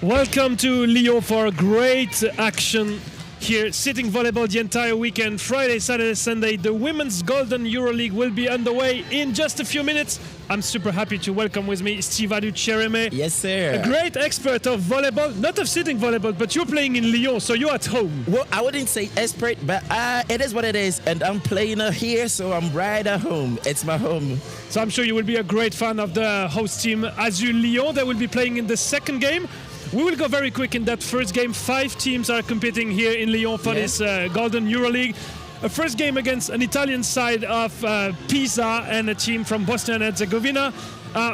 Welcome to Lyon for great action here. Sitting volleyball the entire weekend, Friday, Saturday, Sunday. The Women's Golden EuroLeague will be underway in just a few minutes. I'm super happy to welcome with me Stivadu Chereme. Yes, sir. A great expert of volleyball, not of sitting volleyball, but you're playing in Lyon, so you're at home. Well, I wouldn't say expert, but it is what it is. And I'm playing here, so I'm right at home. It's my home. So I'm sure you will be a great fan of the host team, Azul Lyon. They will be playing in the second game. We will go very quick in that first game. 5 teams are competing here in Lyon for this Golden EuroLeague. A first game against an Italian side of Pisa and a team from Bosnia and Herzegovina.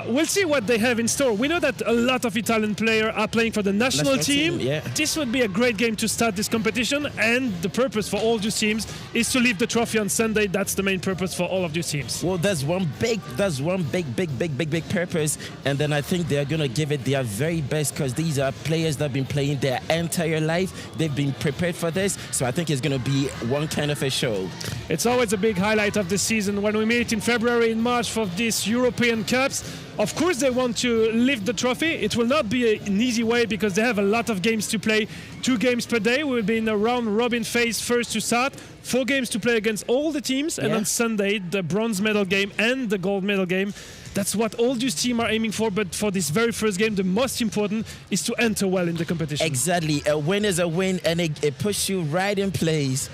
We'll see what they have in store. We know that a lot of Italian players are playing for the national team. This would be a great game to start this competition, and the purpose for all these teams is to leave the trophy on Sunday. That's the main purpose for all of these teams. Well, that's one big purpose, and then I think they're gonna give it their very best because these are players that have been playing their entire life. They've been prepared for this, so I think it's gonna be one kind of a show. It's always a big highlight of the season when we meet in February and March for these European Cups. Of course, they want to lift the trophy. It will not be an easy way because they have a lot of games to play. 2 games per day. We will be in a round-robin phase first to start. 4 games to play against all the teams. And on Sunday, the bronze medal game and the gold medal game. That's what all these teams are aiming for. But for this very first game, the most important is to enter well in the competition. Exactly. A win is a win, and it pushes you right in place.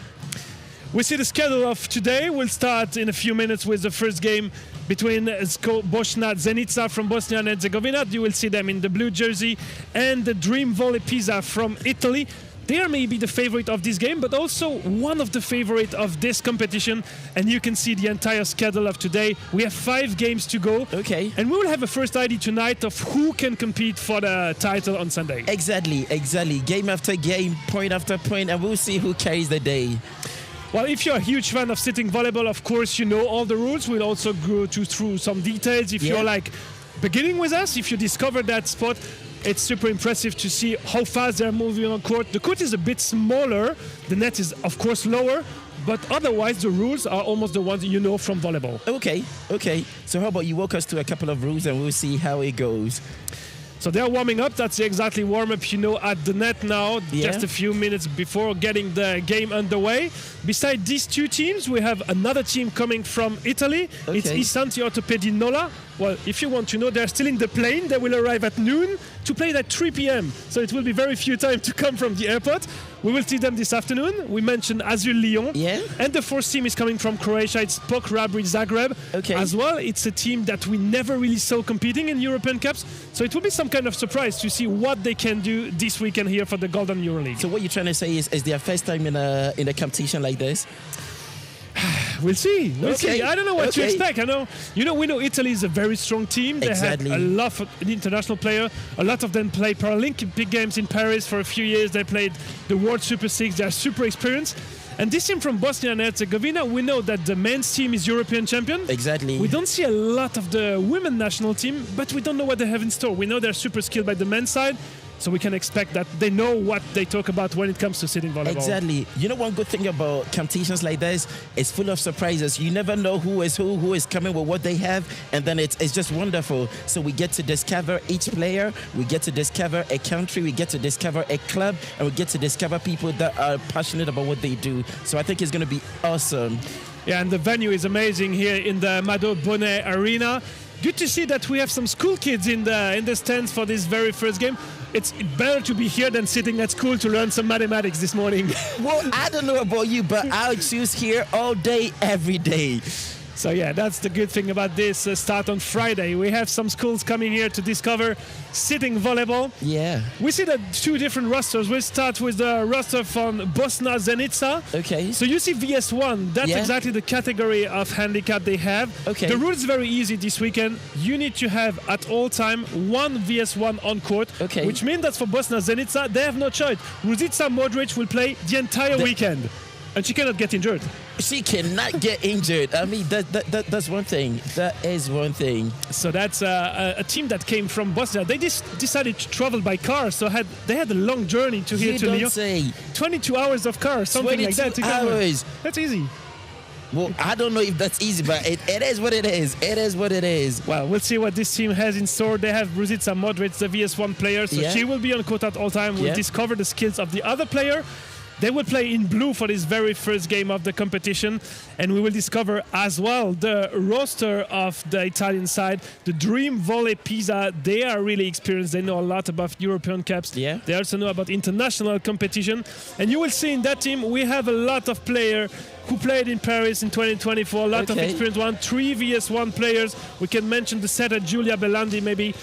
We see the schedule of today. We'll start in a few minutes with the first game between BOSNA Zenica from Bosnia and Herzegovina. You will see them in the blue jersey, and the Dream Volley Pisa from Italy. They are maybe the favorite of this game, but also one of the favorite of this competition. And you can see the entire schedule of today. We have 5 games to go. Okay. And we will have a first idea tonight of who can compete for the title on Sunday. Exactly. Game after game, point after point, and we'll see who carries the day. Well, if you're a huge fan of sitting volleyball, of course, you know all the rules. We'll also go through some details. If you're like beginning with us, if you discover that spot, it's super impressive to see how fast they're moving on court. The court is a bit smaller. The net is, of course, lower. But otherwise, the rules are almost the ones you know from volleyball. Okay. So how about you walk us through a couple of rules and we'll see how it goes. So they're warming up. That's exactly warm-up, you know, at the net now, just a few minutes before getting the game underway. Beside these 2 teams, we have another team coming from Italy. It's Isanti Ortopedi Nola. Well, if you want to know, they're still in the plane. They will arrive at noon to play at 3 p.m. So it will be very few time to come from the airport. We will see them this afternoon. We mentioned Azul Lyon. And the 4th team is coming from Croatia. It's POK Rabri Zagreb. As well, it's a team that we never really saw competing in European Cups. So it will be some kind of surprise to see what they can do this weekend here for the Golden EuroLeague. So what you're trying to say is their first time in a competition like this? We'll see. I don't know what to expect. We know Italy is a very strong team. They have a lot of international players. A lot of them play Paralympic Games in Paris for a few years. They played the World Super 6. They are super experienced. And this team from Bosnia and Herzegovina, we know that the men's team is European champion. Exactly. We don't see a lot of the women national team, but we don't know what they have in store. We know they're super skilled by the men's side. So we can expect that they know what they talk about when it comes to sitting volleyball. Exactly. You know, one good thing about competitions like this, it's full of surprises. You never know who is coming with what they have, and then it's just wonderful. So we get to discover each player, we get to discover a country, we get to discover a club, and we get to discover people that are passionate about what they do. So I think it's going to be awesome. Yeah, and the venue is amazing here in the Mado Bonnet Arena. Good to see that we have some school kids in the stands for this very first game. It's better to be here than sitting at school to learn some mathematics this morning. Well, I don't know about you, but I'll choose here all day, every day. So yeah, that's the good thing about this start on Friday. We have some schools coming here to discover sitting volleyball. Yeah. We see that 2 different rosters. We'll start with the roster from Bosna Zenica. Okay. So you see VS1. That's exactly the category of handicap they have. Okay. The rule is very easy this weekend. You need to have at all time 1 VS1 on court. Okay. Which means that for Bosna Zenica, they have no choice. Ruzica Modric will play the entire weekend. And she cannot get injured. She cannot get injured. I mean, that's one thing. That is one thing. So that's a team that came from Bosnia. They decided to travel by car, so they had a long journey to here to Lyon. Say 22 hours of car, something like that. 22 hours. That's easy. Well, I don't know if that's easy, but it is what it is. It is what it is. Well, we'll see what this team has in store. They have Brusitsa Modric, the VS1 player, so she will be on court at all time. We'll discover the skills of the other player. They will play in blue for this very first game of the competition, and we will discover as well the roster of the Italian side, the Dream Volley Pisa. They are really experienced. They know a lot about European Cups. Yeah. They also know about international competition. And you will see in that team, we have a lot of players who played in Paris in 2024, a lot of experienced ones, 3 VS1 players. We can mention the setter Giulia Bellandi, maybe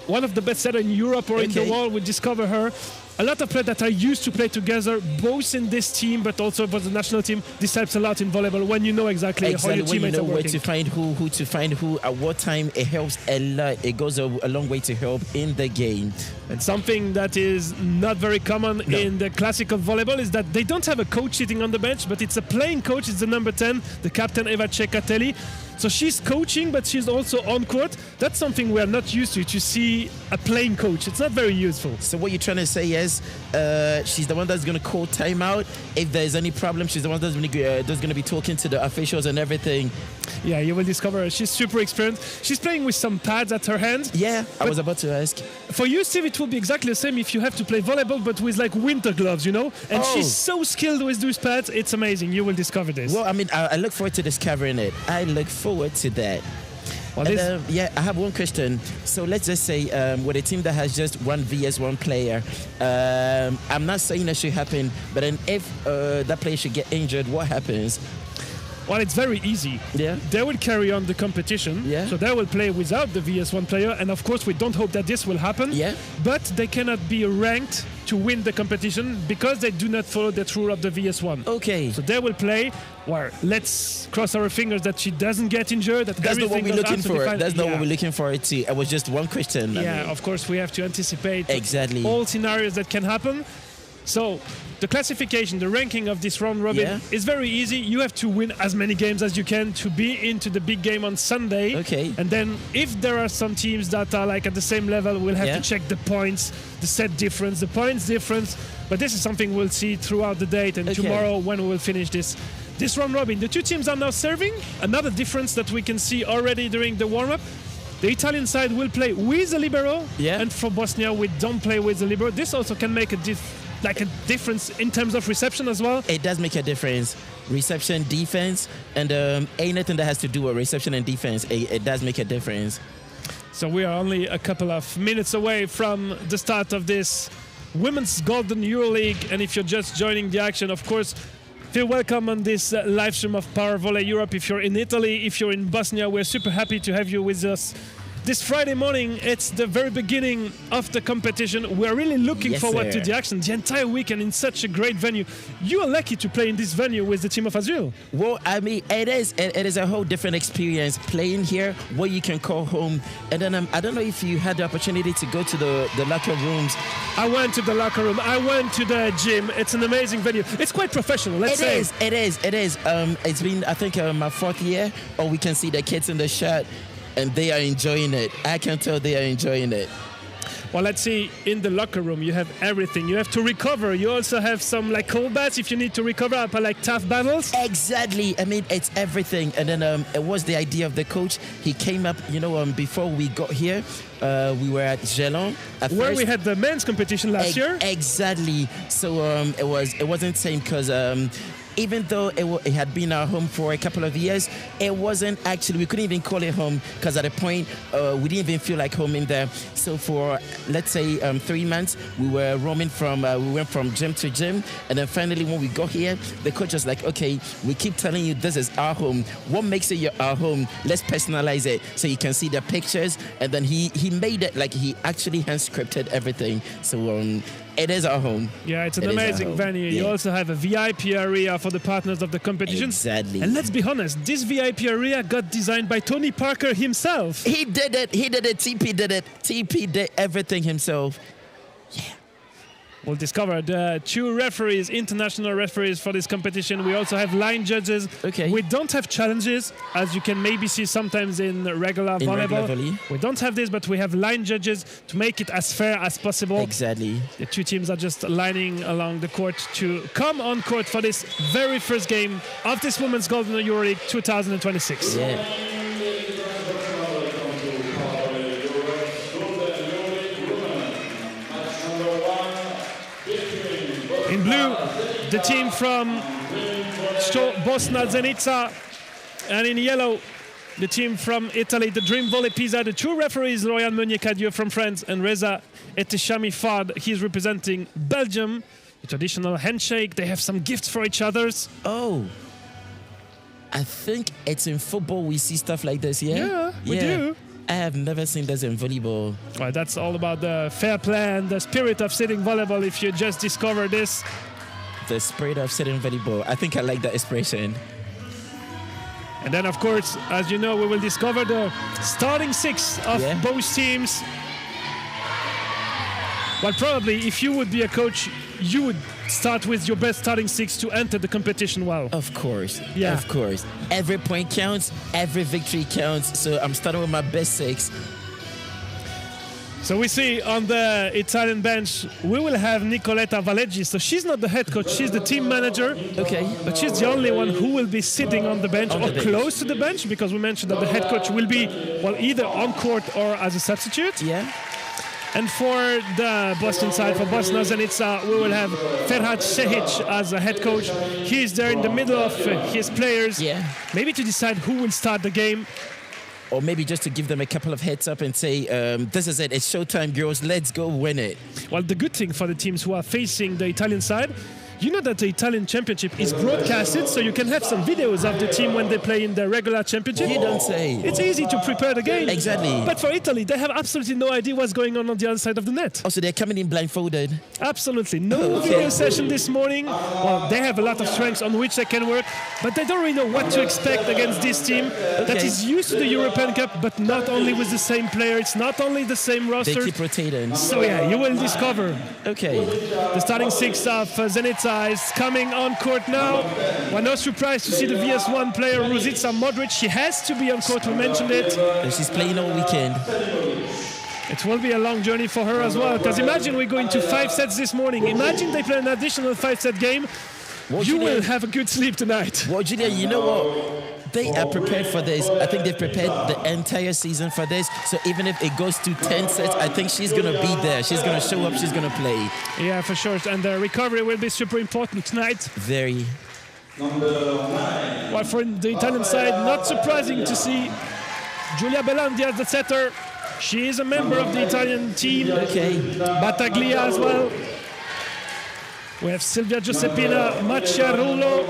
one of the best setters in Europe or in the world. We discover her. A lot of players that are used to play together, both in this team but also for the national team. This helps a lot in volleyball when you know exactly how your teammates are working. Where to find who to find who, at what time. It helps a lot. It goes a long way to help in the game. And something that is not very common in the classical volleyball is that they don't have a coach sitting on the bench, but it's a playing coach. It's the number 10, the captain Eva Cecatelli. So she's coaching, but she's also on court. That's something we are not used to see a playing coach. It's not very useful. So what you're trying to say is she's the one that's going to call timeout. If there's any problem, she's the one that's going to be talking to the officials and everything. Yeah, you will discover her. She's super experienced. She's playing with some pads at her hand. Yeah, I was about to ask. For you, Steve, it will be exactly the same if you have to play volleyball, but with like winter gloves, you know? And she's so skilled with those pads. It's amazing. You will discover this. Well, I mean, I look forward to discovering it. I look forward to that. Well, and, I have one question. So let's just say with a team that has just one VS1 player, I'm not saying that should happen, but then if that player should get injured, what happens? Well, it's very easy. Yeah. They will carry on the competition. Yeah. So they will play without the VS1 player. And of course, we don't hope that this will happen. Yeah. But they cannot be ranked to win the competition because they do not follow the rule of the VS1. Okay. So they will play. Well, let's cross our fingers that she doesn't get injured. That's not what we're looking for. Fine. That's not what we're looking for it too. It was just one question. Yeah, of course, we have to anticipate exactly all scenarios that can happen. So the classification, the ranking of this round robin is very easy. You have to win as many games as you can to be into the big game on Sunday. Okay. And then if there are some teams that are like at the same level, we'll have to check the points, the set difference, the points difference. But this is something we'll see throughout the day and tomorrow when we will finish this round robin. The two teams are now serving. Another difference that we can see already during the warm-up. The Italian side will play with the libero, and for Bosnia we don't play with the libero. This also can make a difference in terms of reception as well. It does make a difference. Reception, defense, and anything that has to do with reception and defense, it does make a difference. So we are only a couple of minutes away from the start of this Women's Golden EuroLeague, and if you're just joining the action, of course, feel welcome on this live stream of Paravolley Europe. If you're in Italy, if you're in Bosnia, we're super happy to have you with us. This Friday morning, it's the very beginning of the competition. We're really looking forward to the action the entire weekend in such a great venue. You are lucky to play in this venue with the team of Azul. Well, I mean, it is a whole different experience playing here, what you can call home. And then I don't know if you had the opportunity to go to the locker rooms. I went to the locker room. I went to the gym. It's an amazing venue. It's quite professional, let's say. It is. It's been, I think, my 4th year. Or we can see the kids in the shirt. And they are enjoying it. I can tell they are enjoying it. Well, let's see, in the locker room, you have everything. You have to recover. You also have some like cold baths if you need to recover up like tough battles. Exactly. I mean, it's everything. And then it was the idea of the coach. He came up, before we got here, we were at Gelon. Where we had the men's competition last year. Exactly. So it wasn't the same because even though it had been our home for a couple of years, it wasn't actually, we couldn't even call it home because at a point we didn't even feel like home in there. So for, let's say, 3 months, we were roaming we went from gym to gym. And then finally when we got here, the coach was like, okay, we keep telling you this is our home. What makes it our home? Let's personalize it. So you can see the pictures. And then he made it like he actually hand scripted everything. So it is our home. Yeah, it's an amazing venue. You also have a VIP area for the partners of the competition. Exactly. And let's be honest, this VIP area got designed by Tony Parker himself. He did it. TP did it. TP did everything himself. Yeah. We'll discover the 2 referees, international referees for this competition. We also have line judges. Okay. We don't have challenges, as you can maybe see sometimes in regular volleyball. volley. We don't have this, but we have line judges to make it as fair as possible. Exactly. The 2 teams are just lining along the court to come on court for this very first game of this Women's Golden EuroLeague 2026. Yeah. In blue, the team from BOSNA, Zenica, and in yellow, the team from Italy, the Dream Volley Pisa. The 2 referees, Lauriane Meunier-Cadieux from France and Reza Eteshami Fard. He's representing Belgium. The traditional handshake. They have some gifts for each others. Oh. I think it's in football we see stuff like this, yeah? Yeah, we do. I have never seen this in volleyball. Well, that's all about the fair play and the spirit of sitting volleyball if you just discover this. The spirit of sitting volleyball. I think I like that expression. And then, of course, as you know, we will discover the starting 6 of both teams. Well, probably, if you would be a coach, you would start with your best starting 6 to enter the competition well. Of course. Yeah. Of course. Every point counts. Every victory counts. So I'm starting with my best 6. So we see on the Italian bench, we will have Nicoletta Valeggi. So she's not the head coach, she's the team manager. Okay. But she's the only one who will be sitting on the bench close to the bench, because we mentioned that the head coach will be, well, either on court or as a substitute. Yeah. And for the Boston side, for Bosna Zenica, we will have Ferhat Sehic as a head coach. He's there in the middle of his players. Yeah. Maybe to decide who will start the game. Or maybe just to give them a couple of heads up and say, this is it, it's showtime, girls, let's go win it. Well, the good thing for the teams who are facing the Italian side, you know that the Italian championship is broadcasted, so you can have some videos of the team when they play in the regular championship. You don't say. It's easy to prepare the game. Exactly. But for Italy, they have absolutely no idea what's going on the other side of the net. Also, they're coming in blindfolded. Absolutely. No video session this morning. Well, they have a lot of strengths on which they can work, but they don't really know what to expect against this team that is used to the European Cup, but not only with the same player. It's not only the same roster. They keep rotating. So yeah, you will discover. Okay. The starting 6 of Zenica is coming on court now. Well, no surprise to see the VS1 player Ruzica Modric. She has to be on court, we mentioned it. And she's playing all weekend. It will be a long journey for her as well, because imagine we go into 5 sets this morning. Imagine they play an additional 5-set game. You will have a good sleep tonight. Well, Julia, you know what? They are prepared for this. I think they've prepared the entire season for this. So even if it goes to 10 sets, I think she's going to be there. She's going to show up. She's going to play. Yeah, for sure. And the recovery will be super important tonight. Very. Well, for the Italian side, not surprising to see Giulia Belandi as the setter. She is a member of the Italian team. Okay. Battaglia as well. We have Silvia Giuseppina Macciarullo.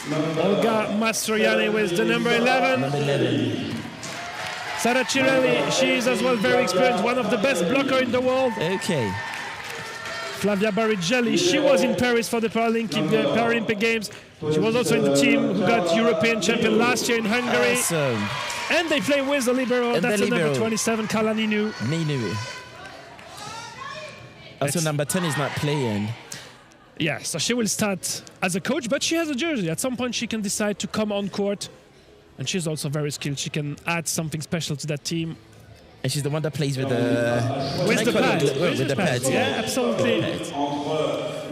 Olga Mastroianni with the number 11. Number 11. Sara Cirelli, she is as well very experienced, one of the best blocker in the world. Okay. Flavia Barigelli, she was in Paris for the Paralympic Games. She was also in the team who got European champion last year in Hungary. Awesome. And they play with the libero, And that's the the number libero. 27, Carla Ninu. Ninu. Also, number 10 is not playing. Yeah, so she will start as a coach, but she has a jersey. At some point, she can decide to come on court. And she's also very skilled. She can add something special to that team. And she's the one that plays with the... With the pads. With the pads, yeah, absolutely.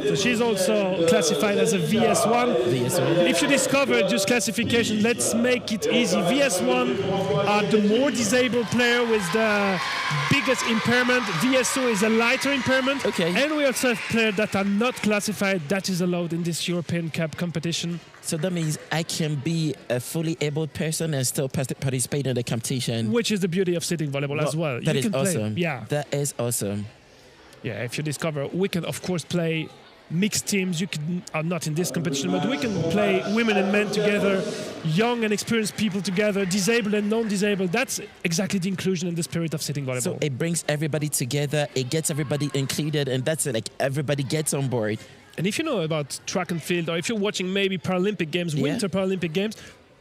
So she's also classified as a VS1. VS1. If you discover this classification, let's make it easy. VS1 are the more disabled player with the biggest impairment. VS2 is a lighter impairment. Okay. And we also have players that are not classified. That is allowed in this European Cup competition. So that means I can be a fully able person and still participate in the competition. Which is the beauty of sitting volleyball as well. That you is can awesome. Play. Yeah. That is awesome. Yeah, if you discover, we can of course play mixed teams. You can not in this competition, but we can play women and men together, young and experienced people together, disabled and non-disabled. That's exactly the inclusion and the spirit of sitting volleyball. So it brings everybody together, it gets everybody included, and that's it, like everybody gets on board. And if you know about track and field, or if you're watching maybe Paralympic Games, Winter Paralympic Games,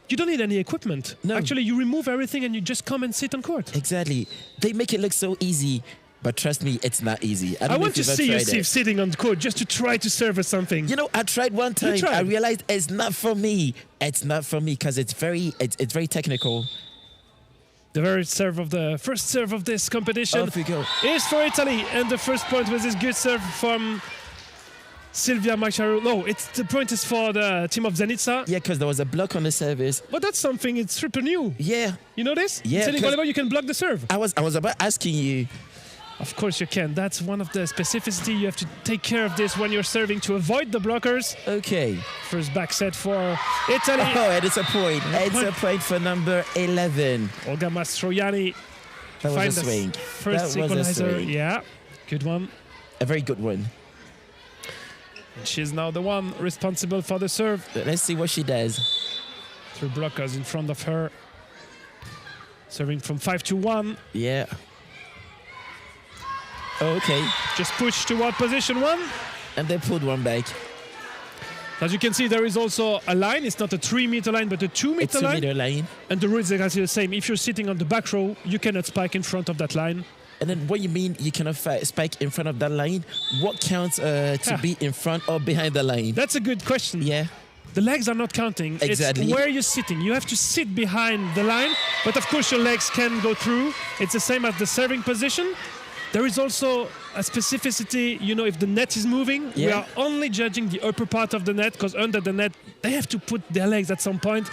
you don't need any equipment. No. Actually, you remove everything and you just come and sit on court. Exactly. They make it look so easy. But trust me, it's not easy. I don't know want if to you've ever see you, tried Steve, sitting on the court just to try to serve or something. You know, I tried one time. tried? I realized it's not for me. It's not for me because it's very technical. The first serve of this competition Off we go. is for Italy, and the first point was this good serve from Silvia Macharu. No, the point is for the team of Zenica. Yeah, because there was a block on the service. But that's something, it's super new. Yeah. You know this? Yeah, In volleyball, you can block the serve. I was about asking you. Of course you can. That's one of the specificity. You have to take care of this when you're serving to avoid the blockers. Okay. First back set for Italy. Oh, and it's a point. It's a point for number 11. Olga Mastroianni. That was a swing. First That was a equalizer. swing. Yeah, good one. A very good one. And she's now the one responsible for the serve. Let's see what she does. 3 blockers in front of her. Serving from 5-1. Yeah. Okay. Just push toward position 1. And they pulled one back. As you can see, there is also a line. It's not a 3-meter line, but a 2-meter line. 2-meter line. And the rule is exactly the same. If you're sitting on the back row, you cannot spike in front of that line. And then what you mean you cannot spike in front of that line? What counts to be in front or behind the line? That's a good question. Yeah. The legs are not counting. Exactly. It's where you're sitting. You have to sit behind the line, but of course your legs can go through. It's the same as the serving position. There is also a specificity, you know, if the net is moving, we are only judging the upper part of the net, because under the net, they have to put their legs at some point.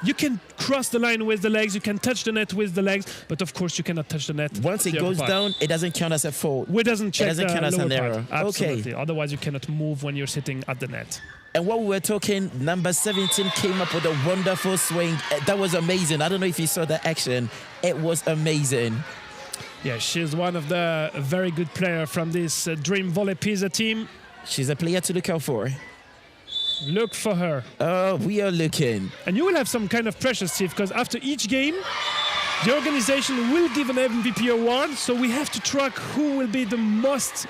You can cross the line with the legs, you can touch the net with the legs, but of course you cannot touch the net. Once it goes down, it doesn't count as a fault. We doesn't check it doesn't count as an error. Absolutely. Okay. Otherwise you cannot move when you're sitting at the net. And while we were talking, number 17 came up with a wonderful swing. That was amazing. I don't know if you saw the action. It was amazing. Yeah, she's one of the very good players from this Dream Volley Pisa team. She's a player to look out for. Look for her. Oh, we are looking. And you will have some kind of pressure, Steve, because after each game, the organization will give an MVP award, so we have to track who will be the most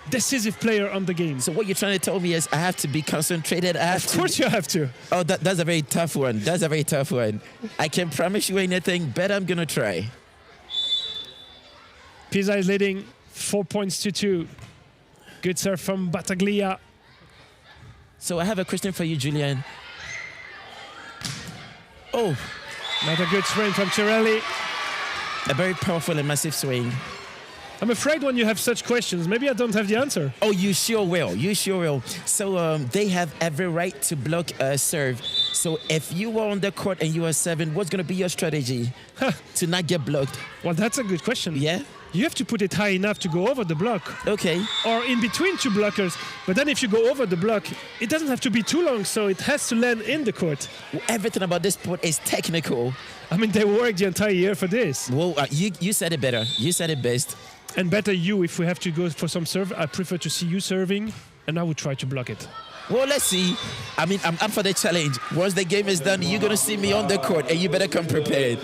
decisive player on the game. So what you're trying to tell me is I have to be concentrated. Of course you have to. Oh, that's a very tough one. That's a very tough one. I can't promise you anything, but I'm going to try. Pisa is leading 4 points to 2. Good serve from Battaglia. So I have a question for you, Julian. Oh. Another good swing from Cirelli. A very powerful and massive swing. I'm afraid when you have such questions, maybe I don't have the answer. Oh, you sure will. You sure will. So they have every right to block a serve. So if you are on the court and you are serving, what's going to be your strategy to not get blocked? Well, that's a good question. Yeah? You have to put it high enough to go over the block. Okay. Or in between 2 blockers. But then if you go over the block, it doesn't have to be too long, so it has to land in the court. Everything about this sport is technical. I mean, they worked the entire year for this. Well, you said it better. You said it best. And better you, if we have to go for some serve, I prefer to see you serving, and I would try to block it. Well, let's see. I mean, I'm up for the challenge. Once the game is done, you're going to see me on the court, and you better come prepared.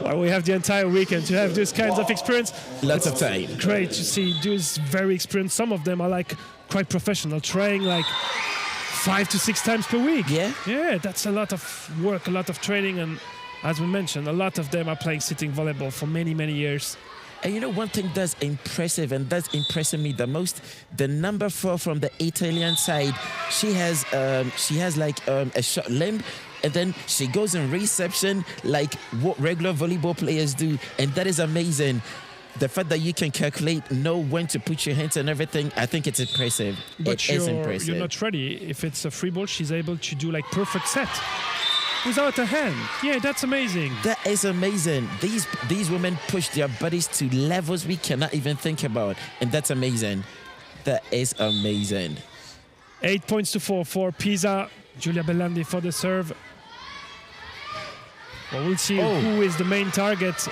Well, we have the entire weekend to have those kinds of experience. Lots of time. Great to see those very experienced. Some of them are like quite professional, trying like 5 to 6 times per week. Yeah? Yeah, that's a lot of work, a lot of training, and as we mentioned, a lot of them are playing sitting volleyball for many, many years. And you know one thing that's impressive and that's impressing me the most, the number 4 from the Italian side, she has like a short limb, and then she goes in reception like what regular volleyball players do, and that is amazing. The fact that you can know when to put your hands and everything, I think it's impressive. But it is impressive. You're not ready. If it's a free ball, she's able to do like perfect set. Without a hand. Yeah, that's amazing. That is amazing. These women push their bodies to levels we cannot even think about. And that's amazing. That is amazing. 8 points to 4 for Pisa. Giulia Bellandi for the serve. Well, we'll see who is the main target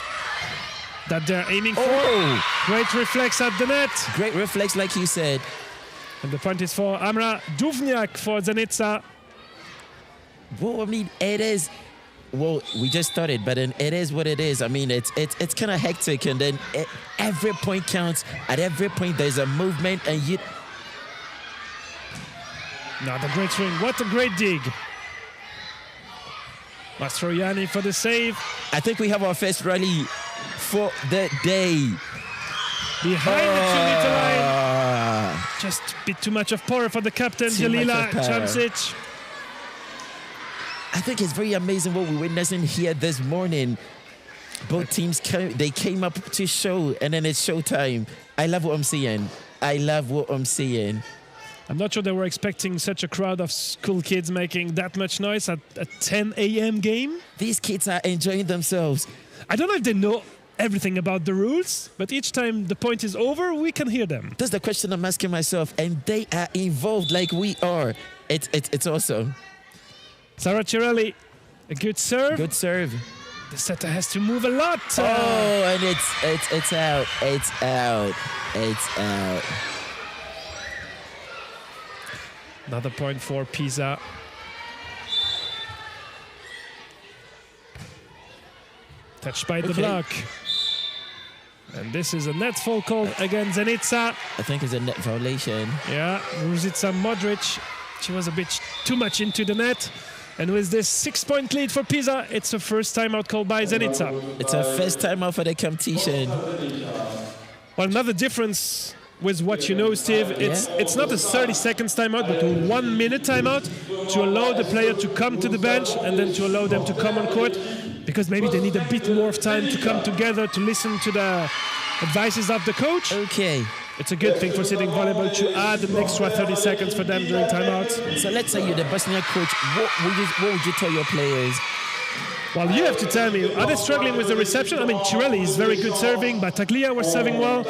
that they're aiming for. Great reflex at the net. Great reflex, like you said. And the point is for Amra Duvniak for Zenica. Well, I mean, it is. Well, we just started, but then it is what it is. I mean, it's kind of hectic, and then every point counts. At every point, there's a movement, and you. Not a great swing. What a great dig. Mastroianni for the save. I think we have our first rally for the day. behind the 2-meter line. Just a bit too much of power for the captain, Jelila Chamsic. I think it's very amazing what we're witnessing here this morning. Both teams came up to show, and then it's showtime. I love what I'm seeing. I'm not sure they were expecting such a crowd of school kids making that much noise at a 10 a.m. game. These kids are enjoying themselves. I don't know if they know everything about the rules, but each time the point is over, we can hear them. That's the question I'm asking myself, and they are involved like we are. It's awesome. Sara Cirelli, a good serve. Good serve. The setter has to move a lot. And it's out. It's out. Another point for Pisa. Touched by the block. And this is a net foul called against Zenica. I think it's a net violation. Yeah, Ružica Modric. She was a bit too much into the net. And with this 6-point lead for Pisa, it's a first timeout called by Zenica. It's a first timeout for the competition. Well, another difference with what you know, Steve, it's not a 30 seconds timeout, but a 1 minute timeout to allow the player to come to the bench and then to allow them to come on court, because maybe they need a bit more of time to come together to listen to the advices of the coach. Okay. It's a good thing for sitting volleyball to add an extra 30 seconds for them during timeouts. So let's say you're the Bosnia coach. What would you tell your players? Well, you have to tell me, are they struggling with the reception? I mean, Cirelli is very good serving, but Taglia was serving well.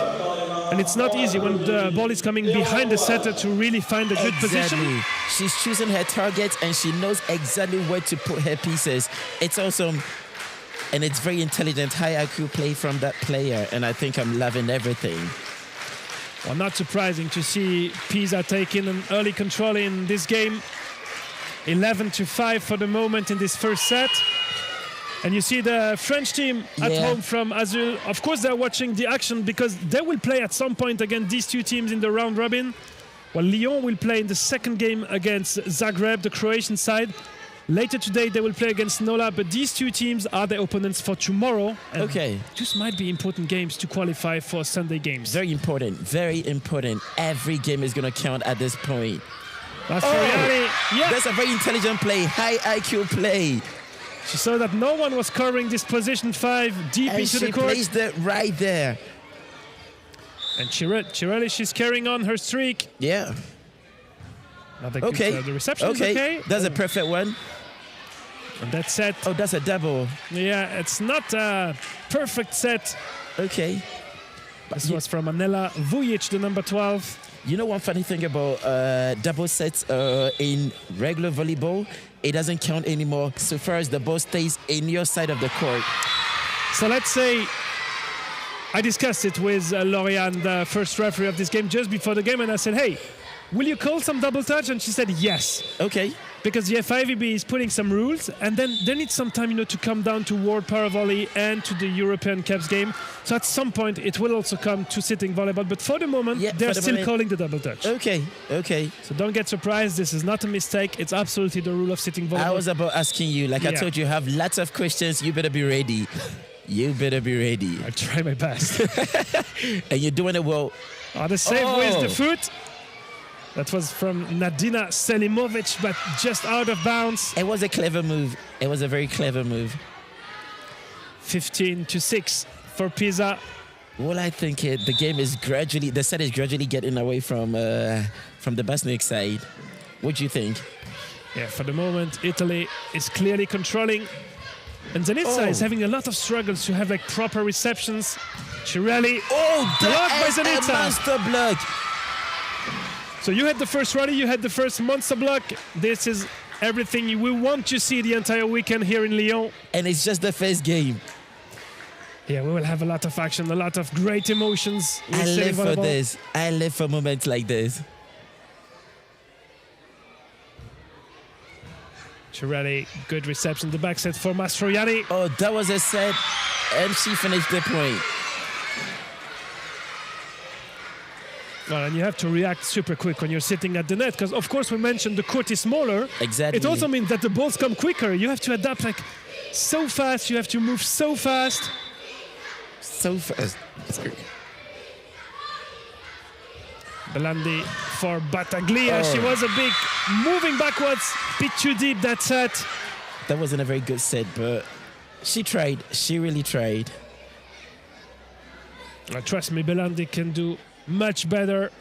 And it's not easy when the ball is coming behind the setter to really find a good position. She's choosing her targets and she knows exactly where to put her pieces. It's awesome. And it's very intelligent, high IQ play from that player. And I think I'm loving everything. Well, not surprising to see Pisa taking an early control in this game. 11-5 for the moment in this first set. And you see the French team at home from Azul. Of course, they're watching the action because they will play at some point against these two teams in the round robin. Well, Lyon will play in the second game against Zagreb, the Croatian side. Later today, they will play against Nola, but these two teams are the opponents for tomorrow. And this might be important games to qualify for Sunday games. Very important, very important. Every game is going to count at this point. That's a very intelligent play, high IQ play. She saw that no one was covering this position 5 deep into the court. And she placed it right there. And Cirelli, she's carrying on her streak. Yeah. Another good, the reception is okay. That's a perfect one. And that set. Oh, that's a double. Yeah, it's not a perfect set. Okay. This was from Anela Vujic, the number 12. You know one funny thing about double sets in regular volleyball? It doesn't count anymore so far as the ball stays in your side of the court. So let's say I discussed it with Lauriane, the first referee of this game, just before the game, and I said, hey, will you call some double touch? And she said yes. Okay. Because the FIVB is putting some rules, and then there needs some time, to come down to World Paravolley and to the European Cups game. So at some point, it will also come to sitting volleyball. But for the moment, they're still calling the double touch. Okay. So don't get surprised. This is not a mistake. It's absolutely the rule of sitting volleyball. I was about asking you. I told you, have lots of questions. You better be ready. I try my best. And you're doing it well. The save with the foot. That was from Nadina Selimovic, but just out of bounds. It was a clever move. It was a very clever move. 15-6 for Pisa. Well, I think the set is gradually getting away from the Bosniak side. What do you think? Yeah, for the moment, Italy is clearly controlling. And Zenica is having a lot of struggles to have proper receptions. Cirelli, blocked by Zenica. A monster block. So you had the first rally, you had the first monster block. This is everything you will want to see the entire weekend here in Lyon. And it's just the first game. Yeah, we will have a lot of action, a lot of great emotions. I live for this. I live for moments like this. Cirelli, good reception. The back set for Mastroianni. Oh, that was a set. And she finished the point. Well, and you have to react super quick when you're sitting at the net, because of course we mentioned the court is smaller. Exactly. It also means that the balls come quicker. You have to adapt so fast. You have to move so fast. So fast. Sorry. Belandi for Battaglia. She was a big moving backwards, bit too deep that set. That wasn't a very good set, but she tried. She really tried. Trust me, Belandi can do much better,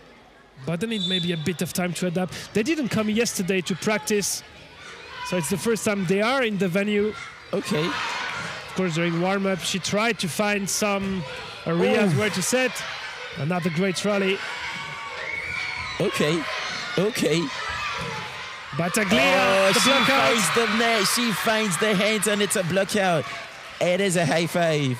but they need maybe a bit of time to adapt. They didn't come yesterday to practice, so it's the first time they are in the venue. Okay. Of course, during warm-up, she tried to find some areas where to set. Another great rally. Okay. Okay. Battaglia, the block out. Finds the net. She finds the hands, and it's a block out. It is a high five.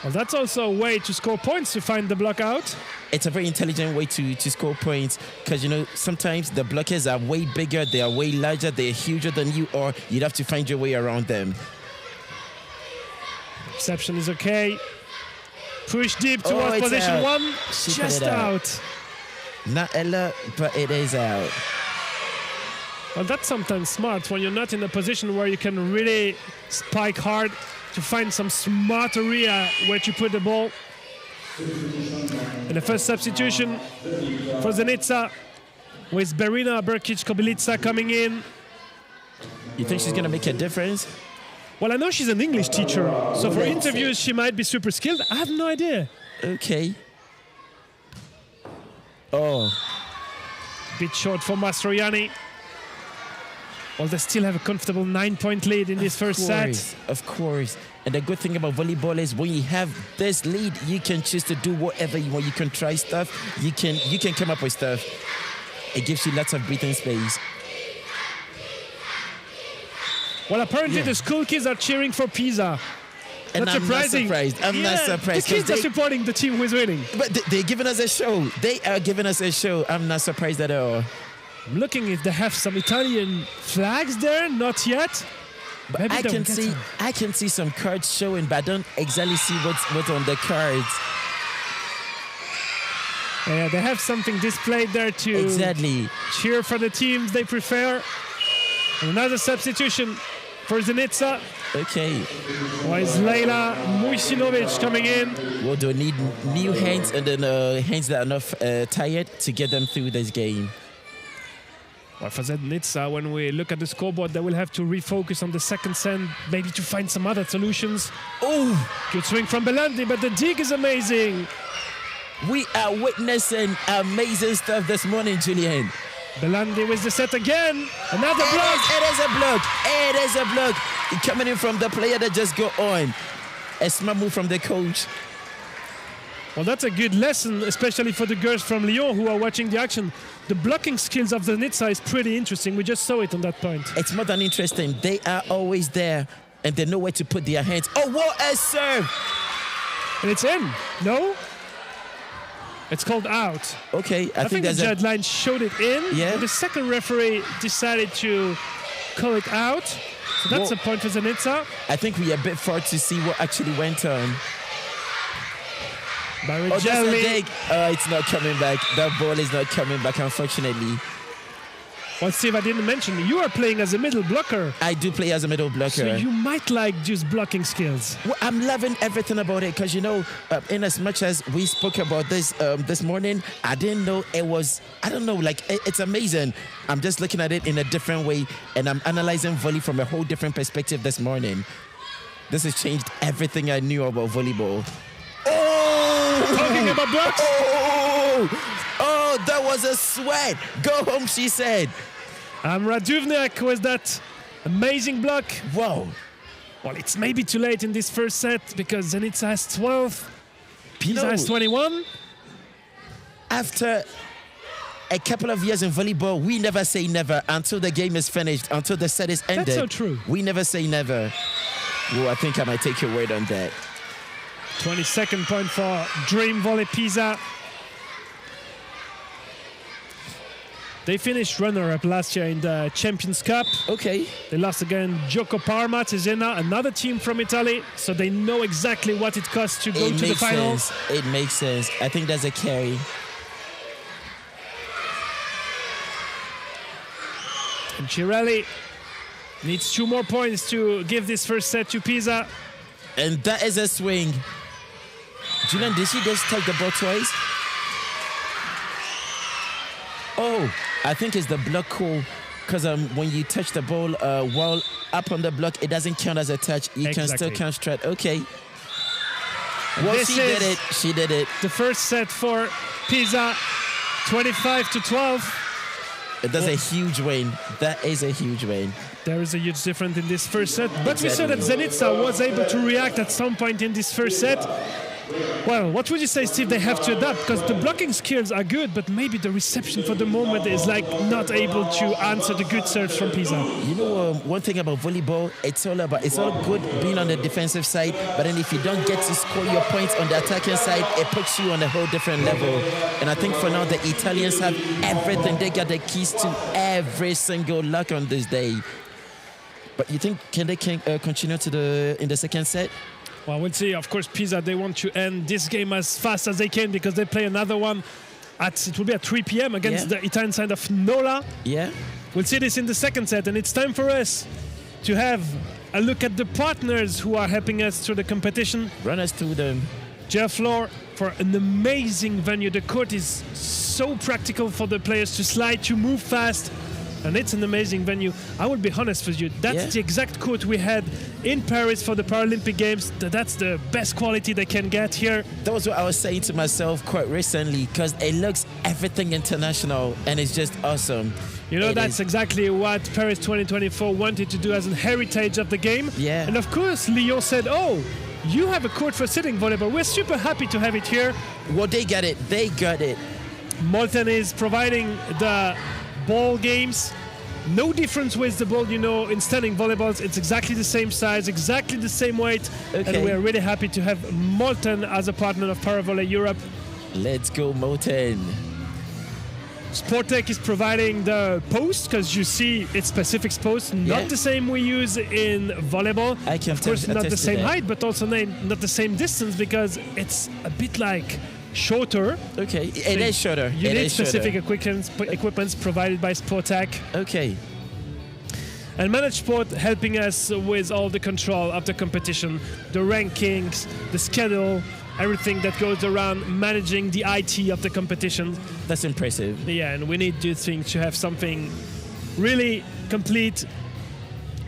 Well, that's also a way to score points, to find the block out. It's a very intelligent way to score points, because, you know, sometimes the blockers are way bigger, they are way larger, they're huger than you are. You'd have to find your way around them. Reception is okay. Push deep towards position out. one. She Just put it out. Not a lot, but it is out. Well, that's sometimes smart when you're not in a position where you can really spike hard, to find some smart area where to put the ball. And the first substitution for Zenica, with Berina Berkic-Kobylica coming in. You think she's going to make a difference? Well, I know she's an English teacher, so for interviews she might be super skilled. I have no idea. Okay. Oh. Bit short for Mastroianni. Well, they still have a comfortable 9-point lead in this first set. Of course. And the good thing about volleyball is when you have this lead, you can choose to do whatever you want. You can try stuff. You can come up with stuff. It gives you lots of breathing space. Well, apparently the school kids are cheering for Pisa. And That's surprising. I'm not surprised. The kids are supporting the team who is winning. But they're giving us a show. They are giving us a show. I'm not surprised at all. I'm looking if they have some Italian flags there. Not yet. But I can see some cards showing, but I don't exactly see what's on the cards. Yeah, they have something displayed there to cheer for the teams they prefer. Another substitution for Zenica. Okay. Why is Leila Mujsinovic coming in? Well, they'll need new hands, and then hands that are not tired to get them through this game. Well, for Zenica, when we look at the scoreboard, they will have to refocus on the second set, maybe to find some other solutions. Oh! Good swing from Belandi, but the dig is amazing. We are witnessing amazing stuff this morning, Julian. Belandi with the set again. Another block. It is a block. It is a block. Coming in from the player that just got on. A smart move from the coach. Well, that's a good lesson, especially for the girls from Lyon who are watching the action. The blocking skills of Zenica is pretty interesting. We just saw it on that point. It's more than interesting. They are always there, and they know where to put their hands. Oh, what a serve! And it's in. No? It's called out. Okay, I think the judge line showed it in. Yeah. But the second referee decided to call it out. So that's a point for Zenica. I think we are a bit far to see what actually went on. It's not coming back. That ball is not coming back, unfortunately. Well, Steve, I didn't mention, you are playing as a middle blocker. I do play as a middle blocker. So you might like just blocking skills. Well, I'm loving everything about it, because, you know, in as much as we spoke about this this morning, I didn't know it was, I don't know, like, it's amazing. I'm just looking at it in a different way, and I'm analyzing volley from a whole different perspective this morning. This has changed everything I knew about volleyball. Talking about blocks? Oh, that was a sweat. Go home, she said. Raduvniak with that amazing block. Wow. Well, it's maybe too late in this first set because Zenica has 12, Pisa has 21. After a couple of years in volleyball, we never say never until the game is finished, until the set is ended. That's so true. We never say never. Well, I think I might take your word on that. 22nd point for Dream Volley Pisa. They finished runner-up last year in the Champions Cup. Okay. They lost again Gioco Parma, Cesena, another team from Italy. So they know exactly what it costs to go to the finals. It makes sense. I think that's a carry. And Cirelli needs 2 more points to give this first set to Pisa. And that is a swing. Julian, did she just touch the ball twice? Oh, I think it's the block call. Because when you touch the ball while up on the block, it doesn't count as a touch. You can still count straight. Okay. Well, she did it. She did it. The first set for Pisa, 25-12. That's a huge win. That is a huge win. There is a huge difference in this first set. But we saw that Zenica was able to react at some point in this first set. Well, what would you say, Steve? They have to adapt because the blocking skills are good, but maybe the reception for the moment is like not able to answer the good serves from Pisa. You know, one thing about volleyball, it's all good being on the defensive side, but then if you don't get to score your points on the attacking side, it puts you on a whole different level. And I think for now, the Italians have everything. They got the keys to every single lock on this day. But you think can they continue in the second set? Well, we'll see. Of course, Pisa, they want to end this game as fast as they can because they play another one it will be at 3 p.m. against the Italian side of Nola. Yeah. We'll see this in the second set, and it's time for us to have a look at the partners who are helping us through the competition. Run us through them. Jeff Floor for an amazing venue. The court is so practical for the players to slide, to move fast. And it's an amazing venue. I will be honest with you, that's the exact court we had in Paris for the Paralympic Games. That's the best quality they can get here. That was what I was saying to myself quite recently, because it looks everything international and it's just awesome. You know, that's exactly what Paris 2024 wanted to do as a heritage of the game. Yeah. And of course, Lyon said, oh, you have a court for sitting volleyball. We're super happy to have it here. Well, they got it. They got it. Molten is providing the ball games. No difference with the ball, you know, in standing volleyballs. It's exactly the same size, exactly the same weight. Okay. And we are really happy to have Molten as a partner of Paravolley Europe. Let's go, Molten. Sportec is providing the post, because you see it's specific post, not the same we use in volleyball. Of course, not the same height, but also not the same distance, because it's a bit like shorter. Okay, it is shorter. You need specific equipments provided by Sportec. Okay. And Managed Sport helping us with all the control of the competition, the rankings, the schedule, everything that goes around managing the IT of the competition. That's impressive. Yeah, and we need to think to have something really complete.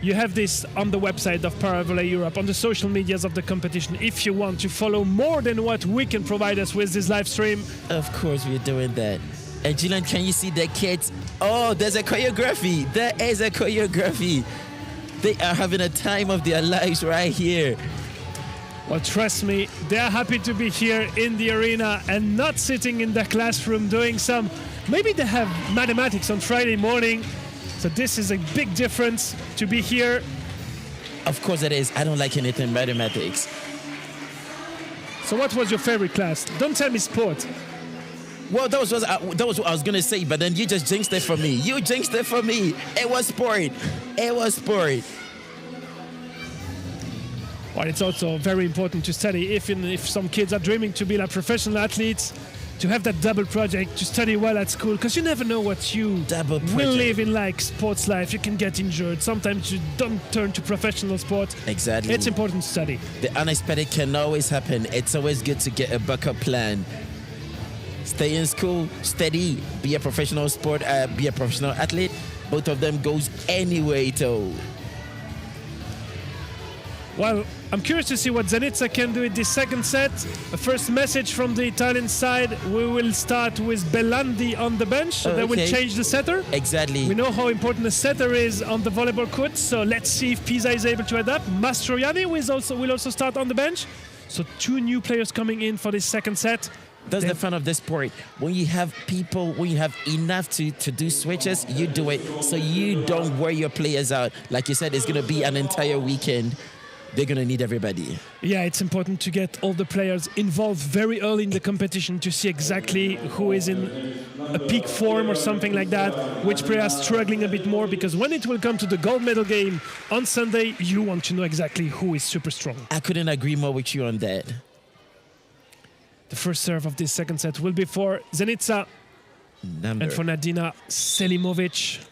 You have this on the website of Paravolley Europe, on the social medias of the competition, if you want to follow more than what we can provide us with this live stream. Of course, we're doing that. And Gillian, can you see the kids? Oh, there's a choreography. There is a choreography. They are having a time of their lives right here. Well, trust me, they are happy to be here in the arena and not sitting in the classroom doing some... Maybe they have mathematics on Friday morning. So this is a big difference to be here. Of course it is. I don't like anything mathematics. So what was your favorite class? Don't tell me sport. Well, that was what I was going to say, but then you just jinxed it for me. You jinxed it for me. It was sport. It was sport. Well, it's also very important to study. If some kids are dreaming to be like professional athletes, to have that double project, to study well at school, because you never know what you will live in like sports life. You can get injured. Sometimes you don't turn to professional sport. Exactly. It's important to study. The unexpected can always happen. It's always good to get a backup plan. Stay in school, study, be a professional be a professional athlete. Both of them goes anyway though. Well, I'm curious to see what Zenica can do in this second set. A first message from the Italian side. We will start with Bellandi on the bench, so they will change the setter. Exactly. We know how important the setter is on the volleyball court, so let's see if Pisa is able to adapt. Mastroianni will also start on the bench. So 2 new players coming in for this second set. That's the fun of this sport. When you have enough to do switches, you do it. So you don't wear your players out. Like you said, it's going to be an entire weekend. They're going to need everybody. Yeah, it's important to get all the players involved very early in the competition to see exactly who is in a peak form or something like that, which players are struggling a bit more, because when it will come to the gold medal game on Sunday, you want to know exactly who is super strong. I couldn't agree more with you on that. The first serve of this second set will be for Zenica and for Nadina Selimovic.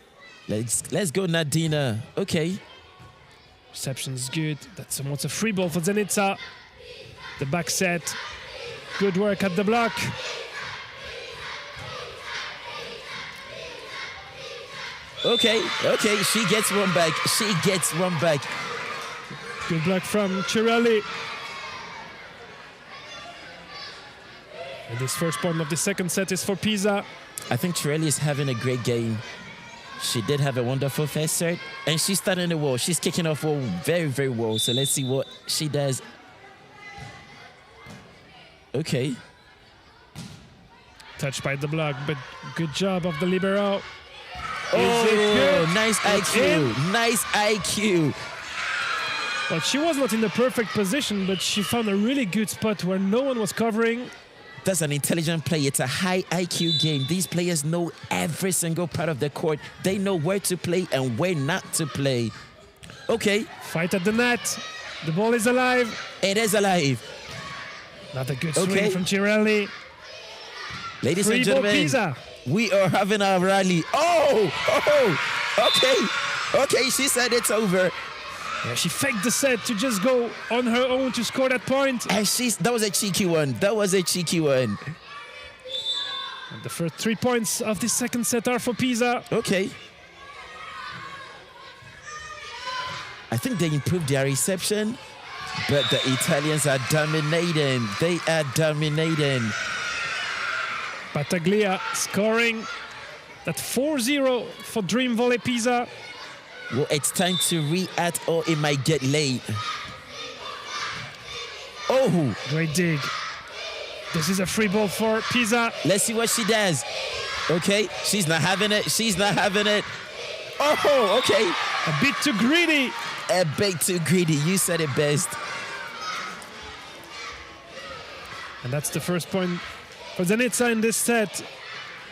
Let's go, Nadina. Okay. Reception is good. That's almost a free ball for Zenica. The back set. Good work at the block. Okay. She gets one back. She gets one back. Good block from Cirelli. And this first point of the second set is for Pisa. I think Cirelli is having a great game. She did have a wonderful first set, and she's starting the wall. She's kicking off wall very, very well. So let's see what she does. Okay. Touched by the block, but good job of the libero. Oh, nice IQ. Nice IQ. Well, she was not in the perfect position, but she found a really good spot where no one was covering. That's an intelligent play. It's a high IQ game. These players know every single part of the court. They know where to play and where not to play. Okay. Fight at the net. The ball is alive. It is alive. Another good swing from Cirelli. Ladies and gentlemen, Pisa. We are having a rally. Okay, she said it's over. Yeah, she faked the set to just go on her own to score that point. And that was a cheeky one. And the first 3 points of the second set are for Pisa. Okay. I think they improved their reception, but the Italians are dominating. They are dominating. Battaglia scoring that 4-0 for Dream Volley Pisa. Well, it's time to react or it might get late. Oh! Great dig. This is a free ball for Pisa. Let's see what she does. Okay, she's not having it. Oh, okay. A bit too greedy. A bit too greedy. You said it best. And that's the first point for Zenica in this set.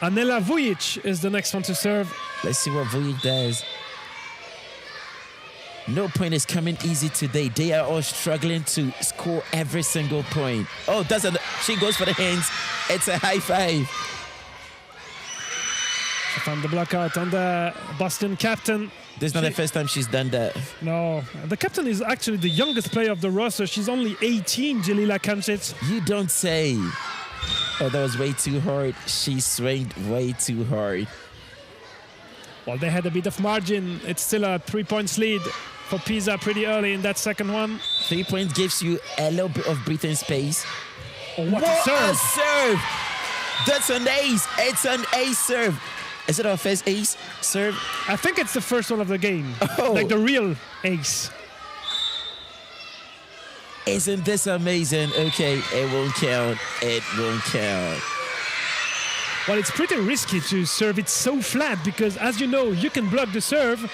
Anela Vujic is the next one to serve. Let's see what Vujic does. No point is coming easy today. They are all struggling to score every single point. Oh, she goes for the hands. It's a high five. She found the block out on the Boston captain. This is not the first time she's done that. No, the captain is actually the youngest player of the roster. She's only 18, Jelila Kamsic. You don't say. Oh, that was way too hard. She swinged way too hard. Well, they had a bit of margin. It's still a 3 points lead for Pisa pretty early in that second one. 3 points gives you a little bit of breathing space. Oh, what a serve! That's an ace. It's an ace serve. Is it our first ace serve? I think it's the first one of the game. Oh. Like the real ace. Isn't this amazing? Okay, it won't count. It won't count. Well, it's pretty risky to serve it so flat because, as you know, you can block the serve.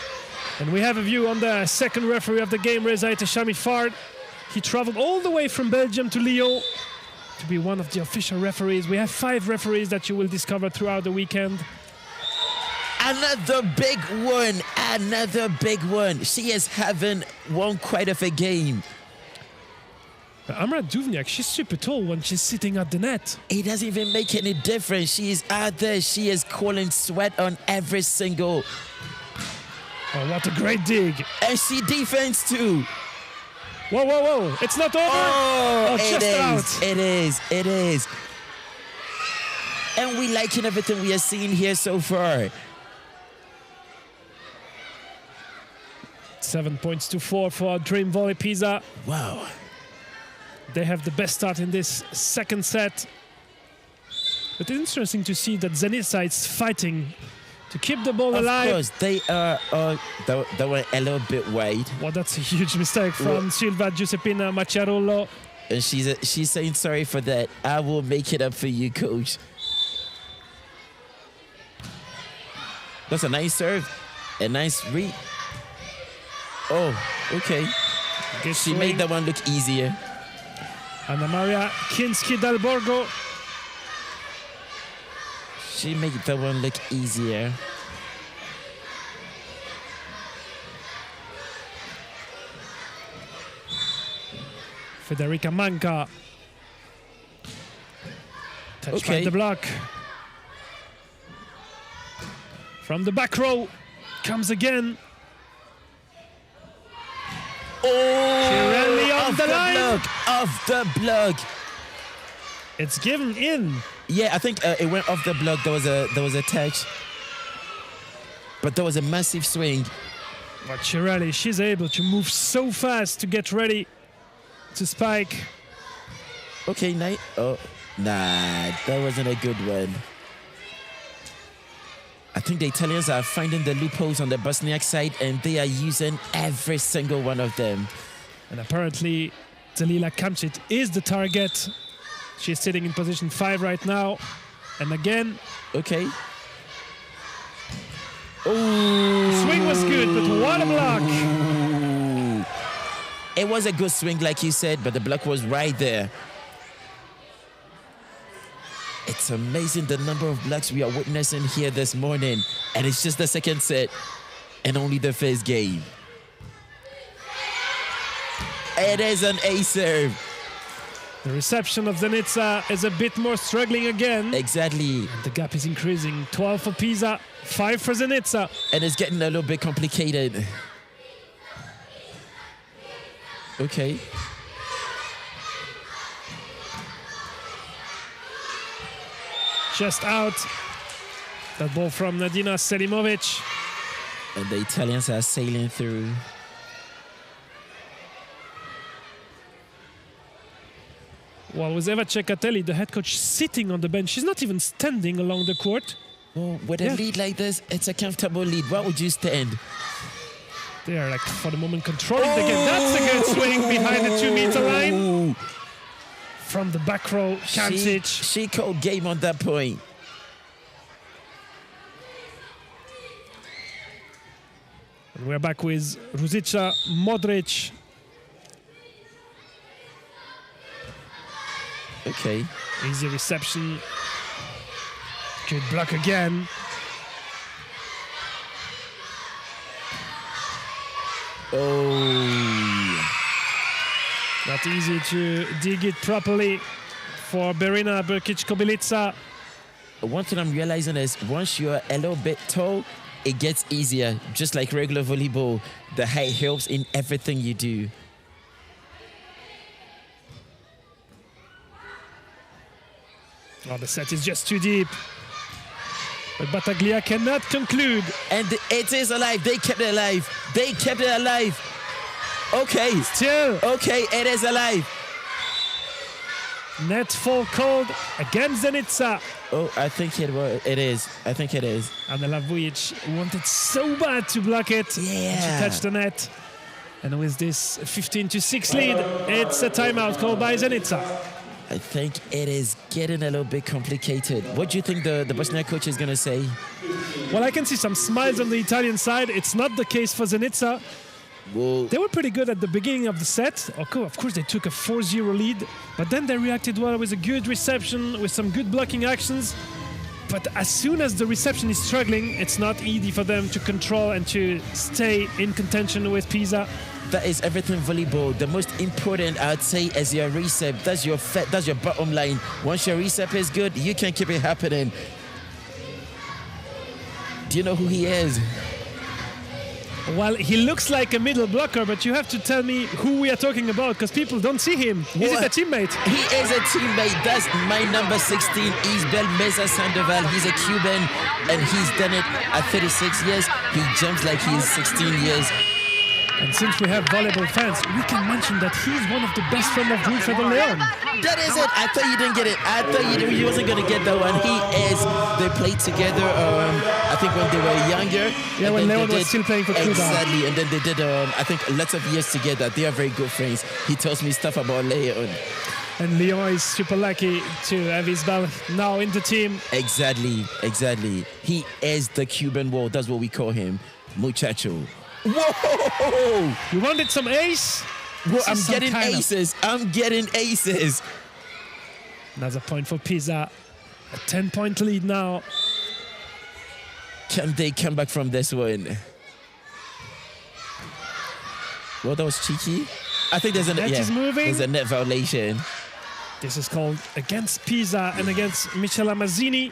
And we have a view on the second referee of the game, Reza Teshami Fard. He traveled all the way from Belgium to Lyon to be one of the official referees. We have 5 referees that you will discover throughout the weekend. Another big one. Another big one. She is having one quite of a game. Amra Duvniak, she's super tall when she's sitting at the net. It doesn't even make any difference. She is out there. She is calling sweat on every single. Oh, what a great dig. And she defends too. Whoa. It's not over. Oh, just out. It is. And we liking everything we are seeing here so far. 7 points to 4 for Dream Volley Pisa. Wow. They have the best start in this second set. But it's interesting to see that Zenica is fighting to keep the ball alive. Of course, they are. They were a little bit wide. Well, that's a huge mistake from Silva Giuseppina Macchiarullo. And she's saying sorry for that. I will make it up for you, coach. That's a nice serve. A nice read. Oh, okay. She made that one look easier. Anna Maria Kinski Del Borgo. She made that one look easier. Federica Manca. Touched by the block. From the back row. Comes again. Oh, off the line. Off the block. It's given in. Yeah, I think it went off the block. There was a touch. but that was a massive swing. But Chirelli, she's able to move so fast to get ready to spike. Okay, night. Oh, nah, that wasn't a good one. I think the Italians are finding the loopholes on the Bosniak side, and they are using every single one of them. And apparently, Dalila Kamcic is the target. She's sitting in position 5 right now. And again. Okay. Oh. Swing was good, but what a block. Ooh. It was a good swing, like you said, but the block was right there. It's amazing the number of blocks we are witnessing here this morning. And it's just the second set and only the first game. It is an ace serve. The reception of Zenica is a bit more struggling again. Exactly. And the gap is increasing. 12 for Pisa, 5 for Zenica. And it's getting a little bit complicated. Okay. Just out. That ball from Nadina Selimovic. And the Italians are sailing through. Well, with Eva Cecatelli, the head coach, sitting on the bench. She's not even standing along the court. Well, with a lead like this, it's a comfortable lead. Why would you stand? They are, like, for the moment, controlling the game. That's a good swing behind the 2-meter line. From the back row, Kamcic. She called game on that point. And we're back with Ruzica, Modric. Okay. Easy reception. Good block again. Oh. Not easy to dig it properly for Berina Brkic-Kobilica. One thing I'm realizing is once you're a little bit tall, it gets easier. Just like regular volleyball, the height helps in everything you do. Oh, the set is just too deep. But Battaglia cannot conclude. And it is alive. They kept it alive. They kept it alive. Okay. Still. Okay, it is alive. Net fall called against Zenica. Oh, I think it is. I think it is. Anela Vujic wanted so bad to block it. Yeah. She touched the net. And with this 15-6 lead, it's a timeout called by Zenica. I think it is getting a little bit complicated. What do you think the Bosnia coach is going to say? Well, I can see some smiles on the Italian side. It's not the case for Zenica. Well, they were pretty good at the beginning of the set. Of course, they took a 4-0 lead, but then they reacted well with a good reception, with some good blocking actions. But as soon as the reception is struggling, it's not easy for them to control and to stay in contention with Pisa. That is everything volleyball. The most important, I'd say, is your recep. That's your bottom line. Once your recep is good, you can keep it happening. Do you know who he is? Well, he looks like a middle blocker, but you have to tell me who we are talking about, because people don't see him. Is it a teammate? He is a teammate. That's my number 16, Isabel Meza Sandoval. He's a Cuban, and he's done it at 36 years. He jumps like he's 16 years. And since we have volleyball fans, we can mention that he's one of the best friends of Wilfredo Leon. That is it. I thought you didn't get it. I thought you wasn't going to get that one. They played together, I think, when they were younger. Yeah, when Leon was still playing for Cuba. Exactly. And then they did, I think, lots of years together. They are very good friends. He tells me stuff about Leon. And Leon is super lucky to have Isabel now in the team. Exactly. He is the Cuban wall. That's what we call him. Muchacho. Whoa! You wanted some ace? Well, I'm getting aces. I'm getting aces. Another point for Pisa. A 10-point lead now. Can they come back from this one? Well, that was cheeky. I think there's there's a net violation. This is called against Pisa and against Michela Mazzini.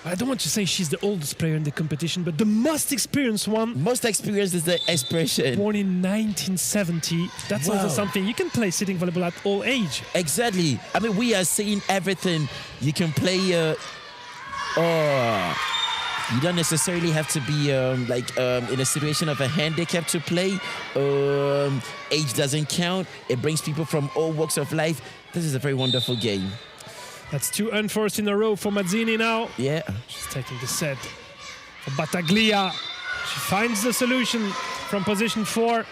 I don't want to say she's the oldest player in the competition, but the most experienced one. Most experienced is the expression. Born in 1970. That's also something. You can play sitting volleyball at all age. Exactly. I mean, we are seeing everything. You can play... You don't necessarily have to be in a situation of a handicap to play. Age doesn't count. It brings people from all walks of life. This is a very wonderful game. That's 2 unforced in a row for Mazzini now. Yeah. She's taking the set for Battaglia. She finds the solution from position 4.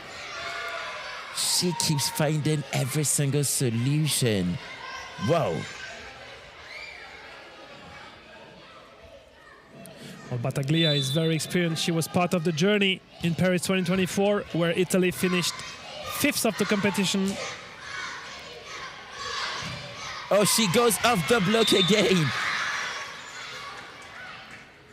She keeps finding every single solution. Wow. Well, Battaglia is very experienced. She was part of the journey in Paris 2024, where Italy finished 5th of the competition. Oh, she goes off the block again.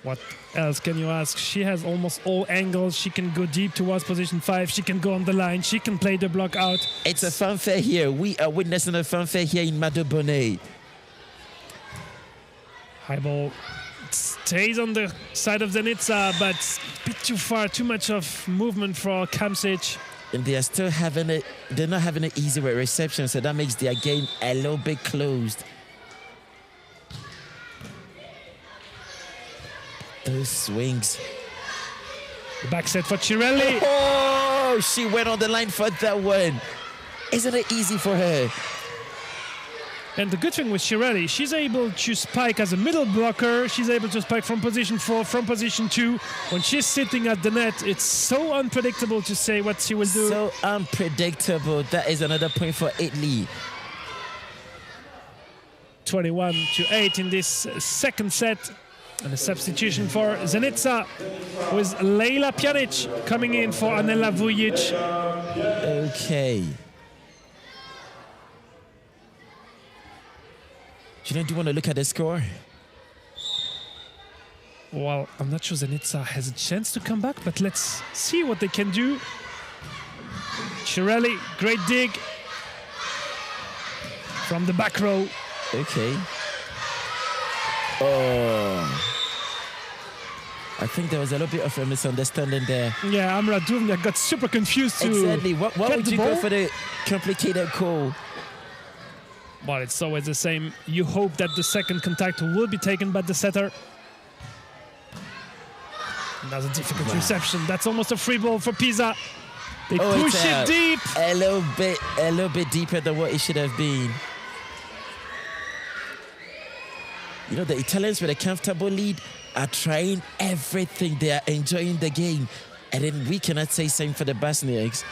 What else can you ask? She has almost all angles. She can go deep towards position 5. She can go on the line. She can play the block out. It's a fanfare here. We are witnessing a fanfare here in Madobonnet. High ball stays on the side of Zenica, but a bit too far, too much of movement for Kamsic. And they are still they're not having an easy with reception, so that makes their game a little bit closed. Those swings. The back set for Cirelli. Oh, she went on the line for that one. Isn't it easy for her? And the good thing with Cirelli, she's able to spike as a middle blocker. She's able to spike from position 4, from position 2. When she's sitting at the net, it's so unpredictable to say what she will do. So unpredictable. That is another point for Italy. 21-8 in this second set. And a substitution for Zenica with Leila Pjanic coming in for Anela Vujic. Okay. Do you want to look at the score? Well, I'm not sure Zenica has a chance to come back, but let's see what they can do. Cirelli, great dig from the back row. Okay. Oh. I think there was a little bit of a misunderstanding there. Yeah, Amra Duvnia got super confused too. Exactly. Why would you go for the complicated call? Well, it's always the same. You hope that the second contact will be taken by the setter. And that's a difficult reception. That's almost a free ball for Pisa. They push it deep. A little bit deeper than what it should have been. You know, the Italians with a comfortable lead are trying everything. They are enjoying the game. And then we cannot say same for the Bosniaks.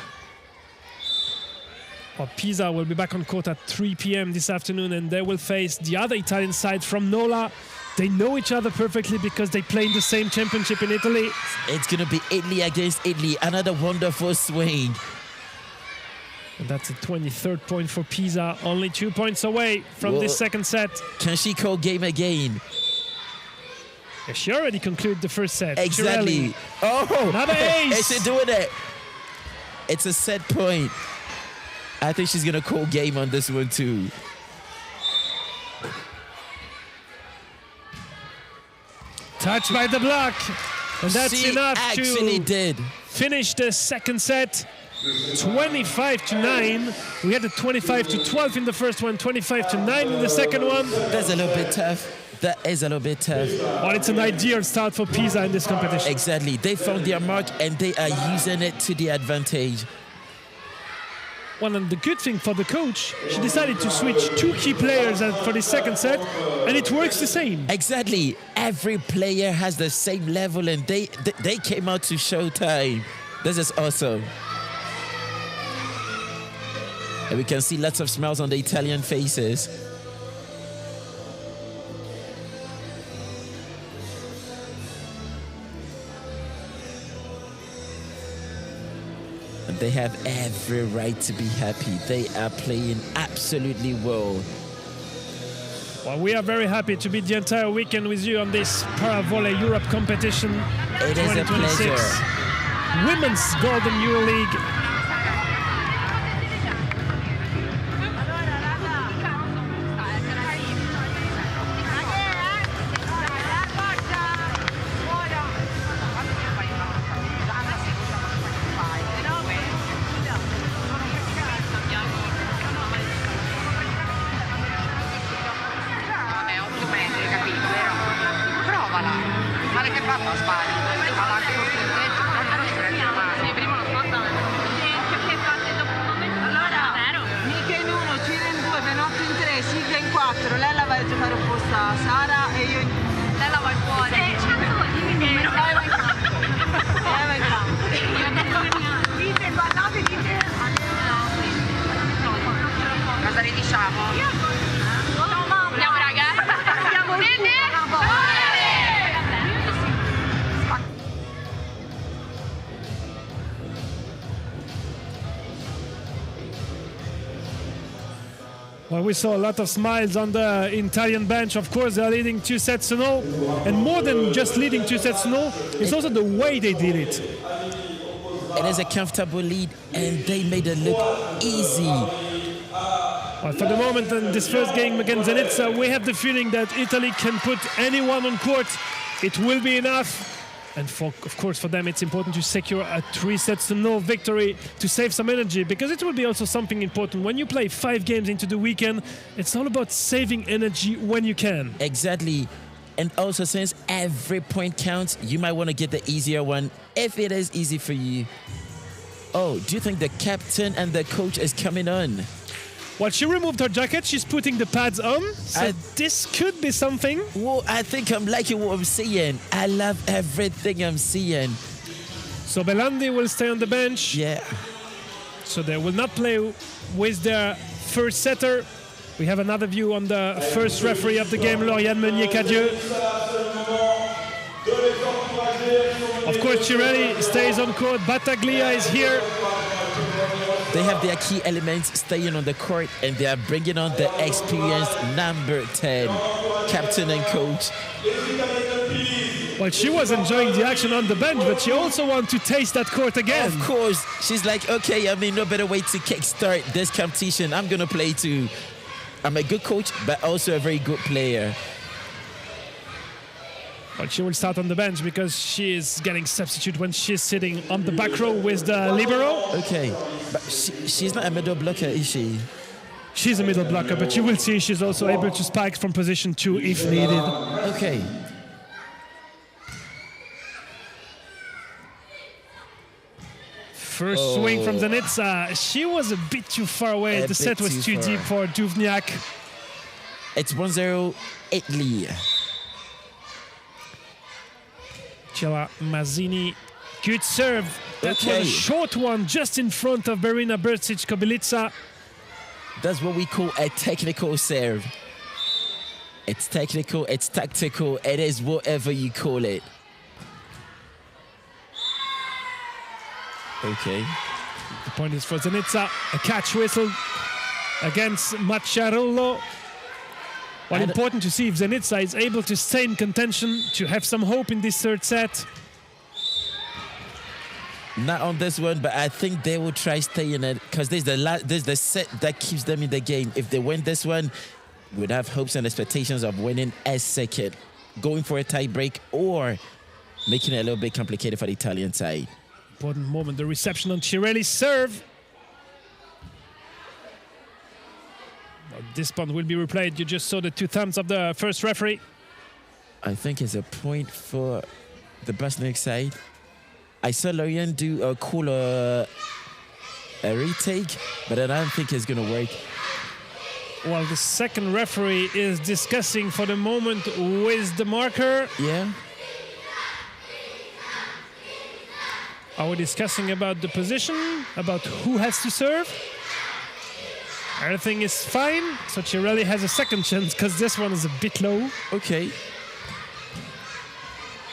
Well, Pisa will be back on court at 3 p.m. this afternoon, and they will face the other Italian side from Nola. They know each other perfectly because they play in the same championship in Italy. It's going to be Italy against Italy. Another wonderful swing. And that's a 23rd point for Pisa. Only 2 points away from this second set. Can she call game again? Yeah, she already concluded the first set. Exactly. Cirelli. Oh, another ace. Is she doing it? It's a set point. I think she's going to call game on this one too. Touched by the block. And that's she enough actually to finish the second set. 25-9. We had a 25-12 in the first one, 25-9 in the second one. That's a little bit tough. That is a little bit tough. Well, it's an ideal start for Pisa in this competition. Exactly. They found their mark and they are using it to their advantage. Well, and the good thing for the coach, she decided to switch 2 key players for the second set, and it works the same. Exactly. Every player has the same level, and they came out to showtime. This is awesome. And we can see lots of smiles on the Italian faces. And they have every right to be happy. They are playing absolutely well. Well, we are very happy to be the entire weekend with you on this Paravolley Europe competition. It is a pleasure. Women's Golden EuroLeague. Male che fa? Sbagli. Ma anche prima lo scottano. Che fate dopo un momento? Allora, Mica in 1, Ciro in 2, Benotto in 3, Silvia in 4. Lella va a giocare opposta a Sara e io in... Lella va fuori. Lei va in campo. Lei va in campo. Dite, ballate, dite. Cosa ne diciamo? Andiamo ragazzi. Andiamo bene. Well, we saw a lot of smiles on the Italian bench. Of course, they are leading 2-0. And more than just leading 2-0, it's also the way they did it. It is a comfortable lead, and they made it look easy. Well, for the moment, in this first game against Zenica, we have the feeling that Italy can put anyone on court. It will be enough. And of course, for them, it's important to secure a 3-0 victory to save some energy, because it will be also something important. When you play 5 games into the weekend, it's all about saving energy when you can. Exactly. And also, since every point counts, you might want to get the easier one if it is easy for you. Oh, do you think the captain and the coach is coming on? Well, she removed her jacket. She's putting the pads on. So this could be something. Well, I think I'm liking what I'm seeing. I love everything I'm seeing. So Belandi will stay on the bench. Yeah. So they will not play with their first setter. We have another view on the first referee of the game, Lauriane Meunier-Cadieux. Of course, Cirelli stays on court. Battaglia is here. They have their key elements staying on the court, and they are bringing on the experienced number 10, captain and coach. Well, she was enjoying the action on the bench, but she also wants to taste that court again. Of course. She's like, okay, I mean, no better way to kickstart this competition. I'm going to play too. I'm a good coach, but also a very good player. But she will start on the bench because she is getting substitute when she's sitting on the back row with the libero. Okay, but she's not a middle blocker, is she? She's a middle blocker, but you will see she's also able to spike from position 2 if needed. Okay. First swing from Zenica. She was a bit too far away. The set was too deep for Duvniak. It's 1-0 Italy. Cella Mazzini, good serve. That was a short one just in front of Verena Bercic-Kobylica. That's what we call a technical serve. It's technical, it's tactical, it is whatever you call it. Okay. The point is for Zenica, a catch whistle against Macciarello. Well, important to see if Zenica is able to stay in contention, to have some hope in this third set. Not on this one, but I think they will try staying it, because there's the set that keeps them in the game. If they win this one, we'd have hopes and expectations of winning a second, going for a tie break, or making it a little bit complicated for the Italian side. Important moment, the reception on Cirelli's serve. This point will be replayed. You just saw the 2 thumbs of the first referee. I think it's a point for the BOSNA side. I saw Lauriane do a retake, but I don't think it's going to work. Well, the second referee is discussing for the moment with the marker. Yeah. Are we discussing about the position, about who has to serve? Everything is fine, so Cirelli has a second chance because this one is a bit low. Okay.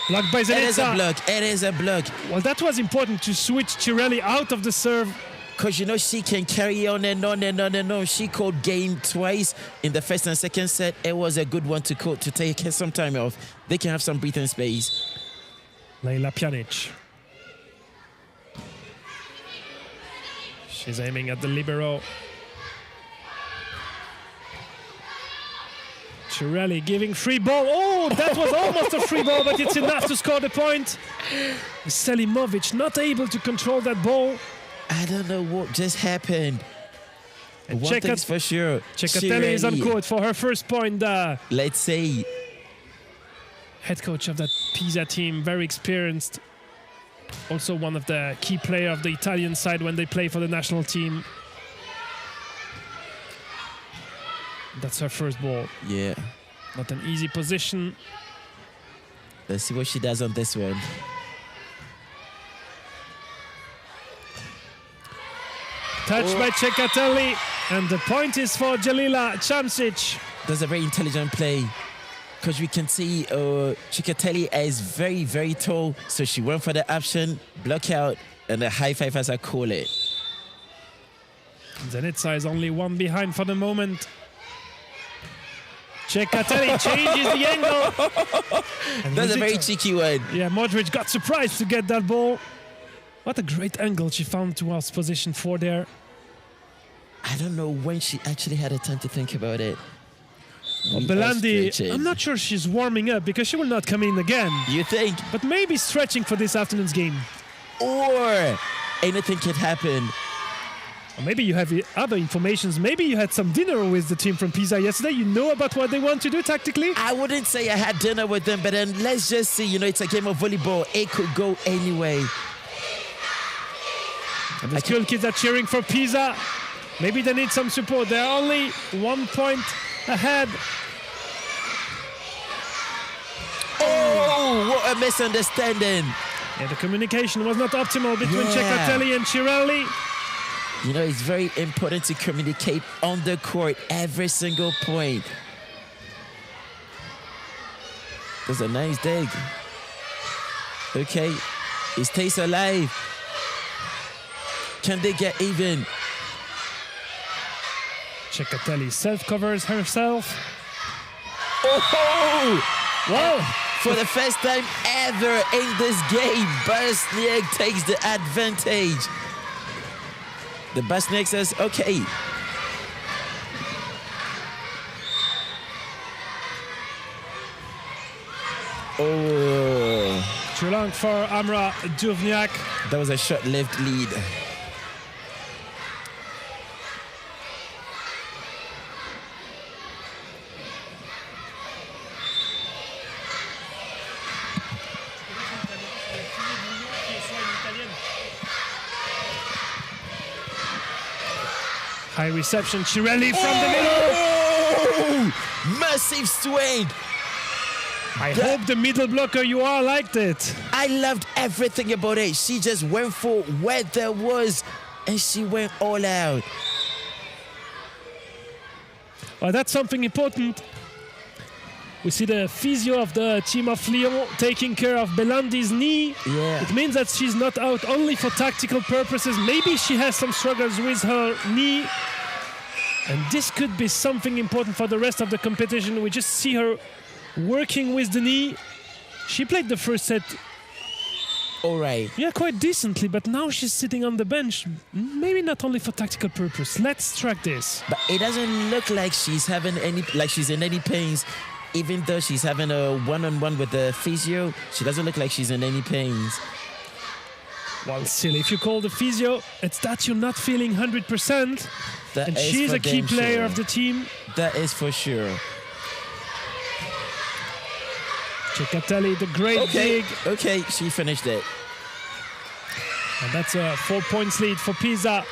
Blocked by Zenica. It is a block. It is a block. Well, that was important to switch Cirelli out of the serve. Because, you know, she can carry on and on and on and on. She called game twice in the first and second set. It was a good one to call, to take some time off. They can have some breathing space. Leila Pjanic. She's aiming at the libero. Cirelli giving free ball. Oh, that was almost a free ball, but it's enough to score the point. Selimovic not able to control that ball. I don't know what just happened. And one thing's for sure. Cecatelli is on court for her first point. Let's say. head coach of that Pisa team, very experienced. Also one of the key players of the Italian side when they play for the national team. That's her first ball. Yeah. Not an easy position. Let's see what she does on this one. Touched by ŽKSO, and the point is for Jalila Chamsic. That's a very intelligent play, because we can see ŽKSO is very, very tall, so she went for the option, block out, and a high five as I call it. Zenica is only one behind for the moment. ŽKSO changes the angle. And That's a very cheeky one. Yeah, Modric got surprised to get that ball. What a great angle she found towards position 4 there. I don't know when she actually had a time to think about it. Well, Belandi, I'm not sure she's warming up because she will not come in again. You think? But maybe stretching for this afternoon's game. Or anything could happen. Or maybe you have other informations. Maybe you had some dinner with the team from Pisa yesterday. You know about what they want to do tactically? I wouldn't say I had dinner with them, but then let's just see, it's a game of volleyball. It could go anyway. And the school kids are cheering for Pisa. Maybe they need some support. They're only 1 point ahead. Oh, what a misunderstanding. Yeah, the communication was not optimal between ŽKSO and Cirelli. It's very important to communicate on the court every single point. That's a nice dig. Okay, it stays alive. Can they get even? ŽKSO self-covers herself. Oh! Whoa! For the first time ever in this game, BOSNA takes the advantage. The BOSNA says, okay. Oh. Too long for Amra Duvniak. That was a short-lived lead. High reception, Cirelli from the middle. Oh! Massive swing. I hope the middle blocker you are liked it. I loved everything about it. She just went for where there was, and she went all out. Well, that's something important. We see the physio of the team of Lyon taking care of Belandi's knee. Yeah. It means that she's not out only for tactical purposes. Maybe she has some struggles with her knee. And this could be something important for the rest of the competition. We just see her working with the knee. She played the first set. All right. Yeah, quite decently, but now she's sitting on the bench. Maybe not only for tactical purpose. Let's track this. But it doesn't look like she's having she's in any pains. Even though she's having a one-on-one with the physio, she doesn't look like she's in any pains. Well, still, if you call the physio, it's that you're not feeling 100%. And she's a key player of the team. That is for sure. ŽKSO, the great dig. Okay, she finished it. And that's a 4 points lead for Pisa.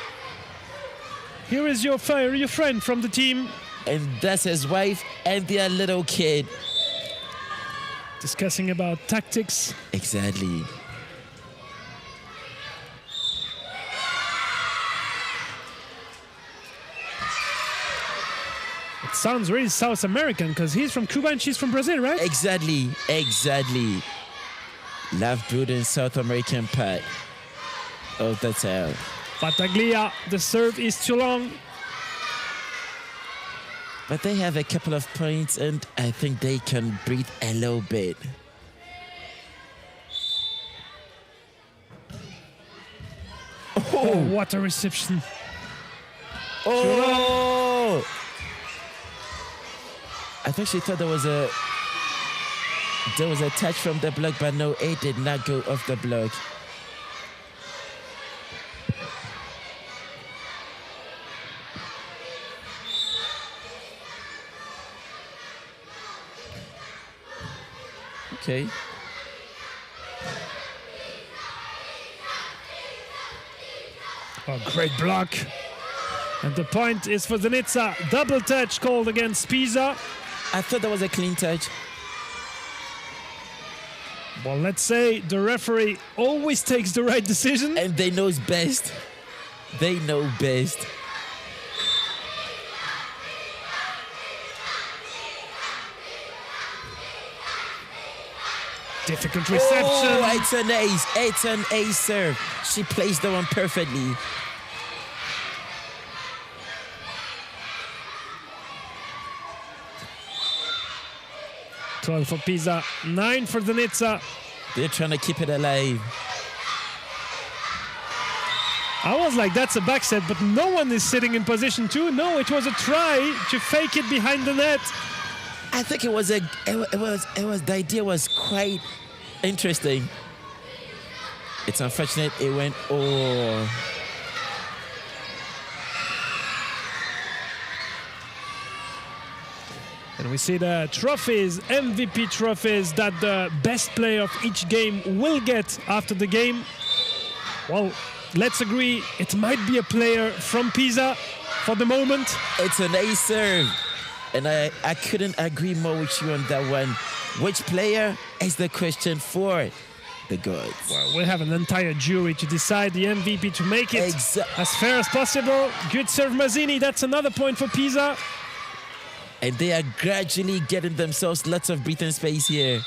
Here is your friend from the team. And that's his wife and their little kid. Discussing about tactics. Exactly. It sounds really South American because he's from Cuba and she's from Brazil, right? Exactly. Love brewed in South American part. Oh, that's how. Battaglia, the serve is too long. But they have a couple of points, and I think they can breathe a little bit. Oh, what a reception. Oh! I think she thought there was a touch from the block, but no, it did not go off the block. Okay. Oh, great block. And the point is for Zenica. Double touch called against Pisa. I thought that was a clean touch. Well, let's say the referee always takes the right decision. And they knows best. They know best. Difficult reception. Oh, it's an ace. It's an ace serve. She plays the one perfectly. $12 for Pisa, 9 for Zenica. They're trying to keep it alive. I was like, that's a back set, but no one is sitting in position 2. No, it was a try to fake it behind the net. I think it was the idea was quite interesting. It's unfortunate it went And we see the trophies, MVP trophies that the best player of each game will get after the game. Well, let's agree, it might be a player from Pisa for the moment. It's an ace serve. And I couldn't agree more with you on that one. Which player is the question for the gods? Well, we have an entire jury to decide the MVP to make it as fair as possible. Good serve, Mazzini. That's another point for Pisa. And they are gradually getting themselves lots of breathing space here.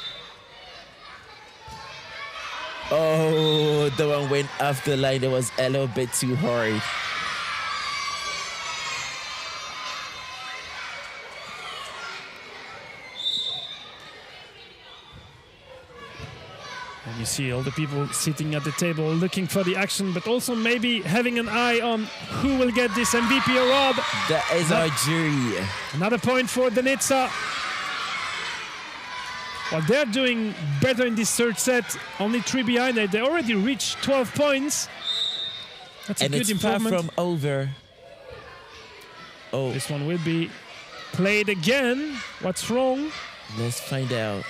Oh, the one went off the line. It was a little bit too hard. And you see all the people sitting at the table looking for the action, but also maybe having an eye on who will get this MVP award. That is our jury. Another point for Zenica. Well, they're doing better in this third set. Only 3 behind it. They already reached 12 points. That's a good improvement. Far from over. Oh, this one will be played again. What's wrong? Let's find out.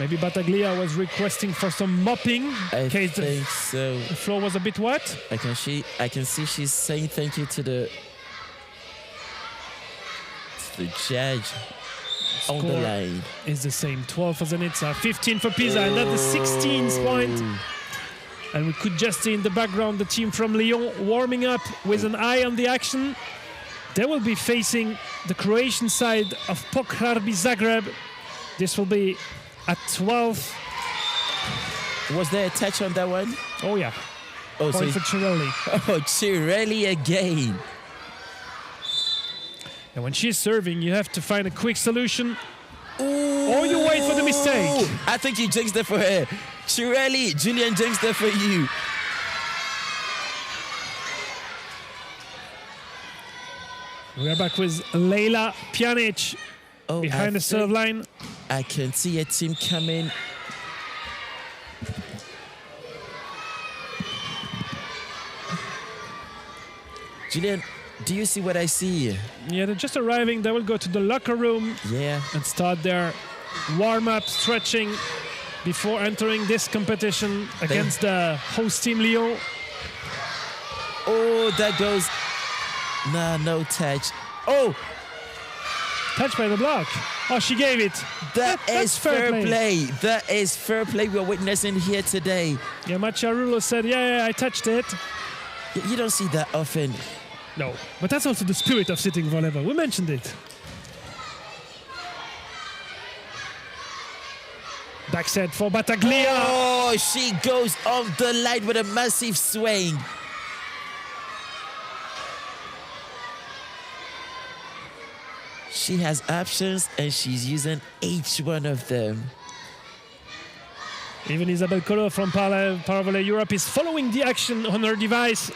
Maybe Battaglia was requesting for some mopping. I think so. The floor was a bit wet. I can see she's saying thank you to the judge on the line. Is the same. 12 for Zenica, 15 for Pisa, and that's the 16th point. And we could just see in the background the team from Lyon warming up with an eye on the action. They will be facing the Croatian side of Pokrarbi Zagreb. This will be at 12. Was there a touch on that one? Oh, yeah. Oh, point for Cirelli. Oh, Cirelli again. And when she's serving, you have to find a quick solution. Ooh. Or you wait for the mistake. I think you jinxed it for her. Cirelli, Julian jinxed it for you. We are back with Leila Pjanic behind the serve line. I can see a team coming. Julian, do you see what I see? Yeah, they're just arriving. They will go to the locker room and start their warm-up, stretching before entering this competition against the host team Lyon. Oh, that goes. Nah, no touch. Oh! Touch by the block. Oh, she gave it. That's fair play. That is fair play we're witnessing here today. Yeah, Macciarulo said, yeah, I touched it. You don't see that often. No, but that's also the spirit of sitting volleyball. We mentioned it. Back set for Battaglia. Oh, she goes off the line with a massive swing. She has options and she's using each one of them. Even Isabelle Collot from Paravolley Europe is following the action on her device.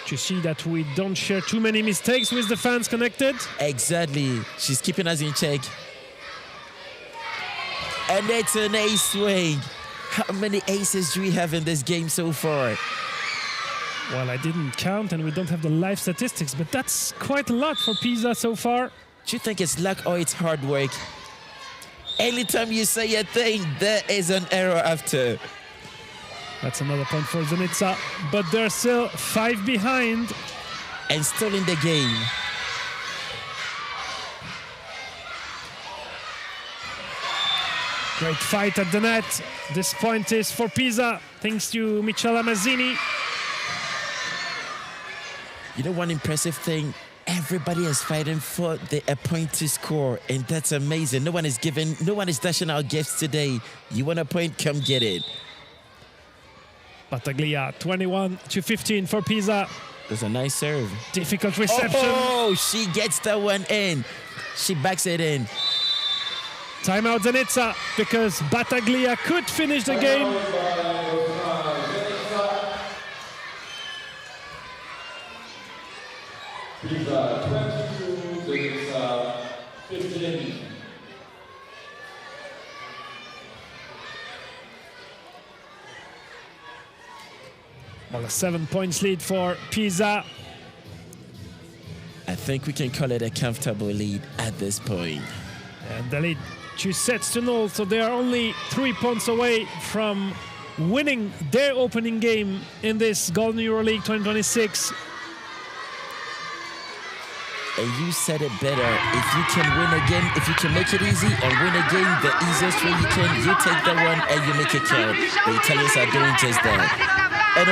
To see that we don't share too many mistakes with the fans connected. Exactly. She's keeping us in check. And it's an ace swing. How many aces do we have in this game so far? Well, I didn't count, and we don't have the live statistics, but that's quite a lot for Pisa so far. Do you think it's luck or it's hard work? Anytime you say a thing, there is an error after. That's another point for Zenica, but they're still 5 behind. And still in the game. Great fight at the net. This point is for Pisa, thanks to Michela Mazzini. You know one impressive thing? Everybody is fighting for a point to score, and that's amazing. No one is dashing out gifts today. You want a point, come get it. Battaglia, 21-15 for Pisa. That's a nice serve. Difficult reception. Oh, she gets that one in. She backs it in. Timeout Zenica, because Battaglia could finish the game. Pisa 22, Zenica 15. Well, a 7 points lead for Pisa. I think we can call it a comfortable lead at this point. And the lead 2-0, so they are only 3 points away from winning their opening game in this Golden EuroLeague 2026. And you said it better. If you can win a game, if you can make it easy and win a game the easiest way you can, you take that one and you make it count. The Italians are doing just that. And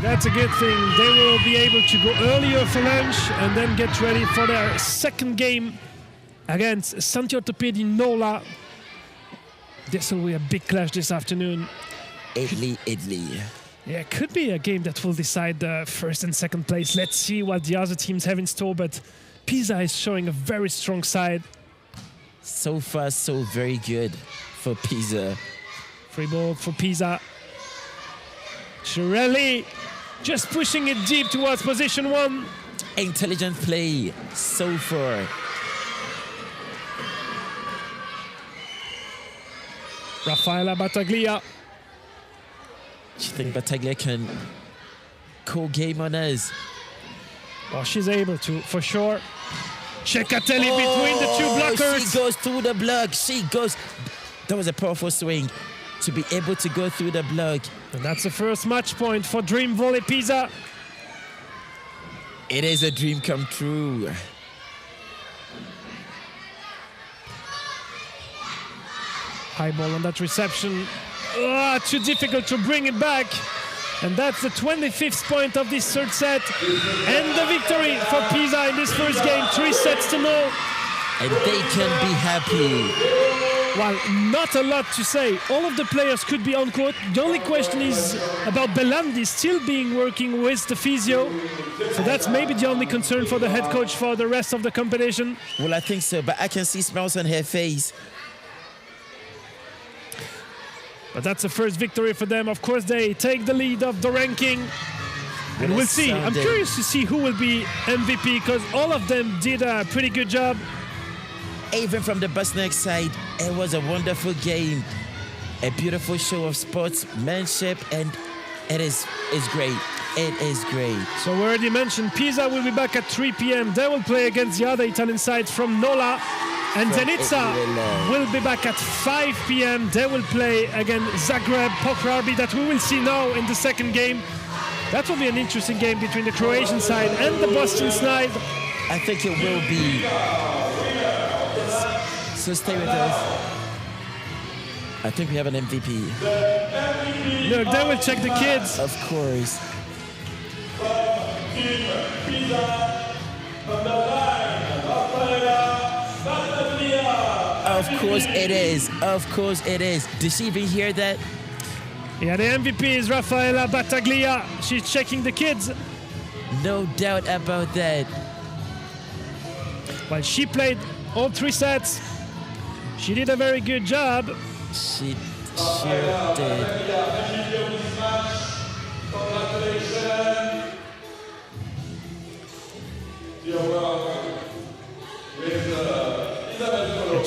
that's a good thing. They will be able to go earlier for lunch and then get ready for their second game against Santi Ortopedi Nola. This will be a big clash this afternoon. Italy. Yeah, it could be a game that will decide the first and second place. Let's see what the other teams have in store, but Pisa is showing a very strong side. So far, so very good for Pisa. Free ball for Pisa. Cirelli just pushing it deep towards position 1. Intelligent play so far. Raffaella Battaglia. Do you think Battaglia can call game on us? Well, she's able to, for sure. Cecatelli between the two blockers. She goes through the block. That was a powerful swing to be able to go through the block. And that's the first match point for Dream Volley Pisa. It is a dream come true. High ball on that reception. Too difficult to bring it back. And that's the 25th point of this third set. And the victory for Pisa in this first game, 3-0. And they can be happy. Well, not a lot to say. All of the players could be on court. The only question is about Belandi still working with the physio. So that's maybe the only concern for the head coach for the rest of the competition. Well, I think so, but I can see smiles on her face. But that's the first victory for them. Of course, they take the lead of the ranking. And we'll see. I'm curious to see who will be MVP, because all of them did a pretty good job. Even from the BOSNA side, it was a wonderful game. A beautiful show of sportsmanship, and it's great. It is great. So we already mentioned Pisa will be back at 3 p.m. They will play against the other Italian sides from Nola. And Zenica will be back at 5 p.m. They will play against Zagreb, Pokrabi, that we will see now in the second game. That will be an interesting game between the Croatian side and the Boston side. I think it will be. So stay with us. I think we have an MVP. Look, they will check the kids. Of course. Of course it is. Of course it is. Did she even hear that? Yeah, the MVP is Raffaella Battaglia. She's checking the kids. No doubt about that. Well, she played all 3 sets. She did a very good job. She sure did.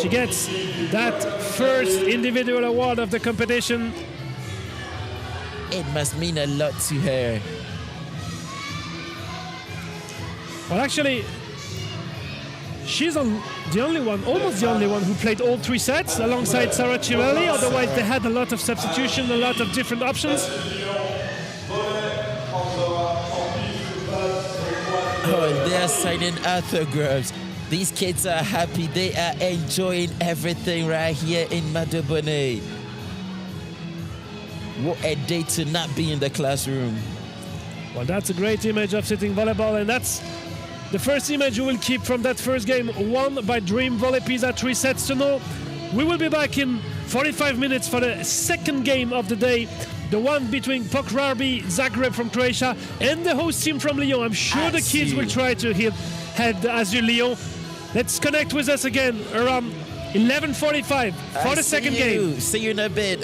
She gets that first individual award of the competition. It must mean a lot to her. Well, actually, she's the only one, almost the only one, who played all 3 sets alongside Sarah Cirelli. Otherwise, they had a lot of substitution, a lot of different options. Oh, and they're signing autographs. These kids are happy. They are enjoying everything right here in Madobone. What a day to not be in the classroom. Well, that's a great image of sitting volleyball, and that's the first image you will keep from that first game, won by Dream Volley Pisa 3-0. We will be back in 45 minutes for the second game of the day, the one between Pokrarby Zagreb from Croatia and the host team from Lyon. I'm sure the kids will try to head Azure Lyon. Let's connect with us again around 11:45 for the second game. See you in a bit.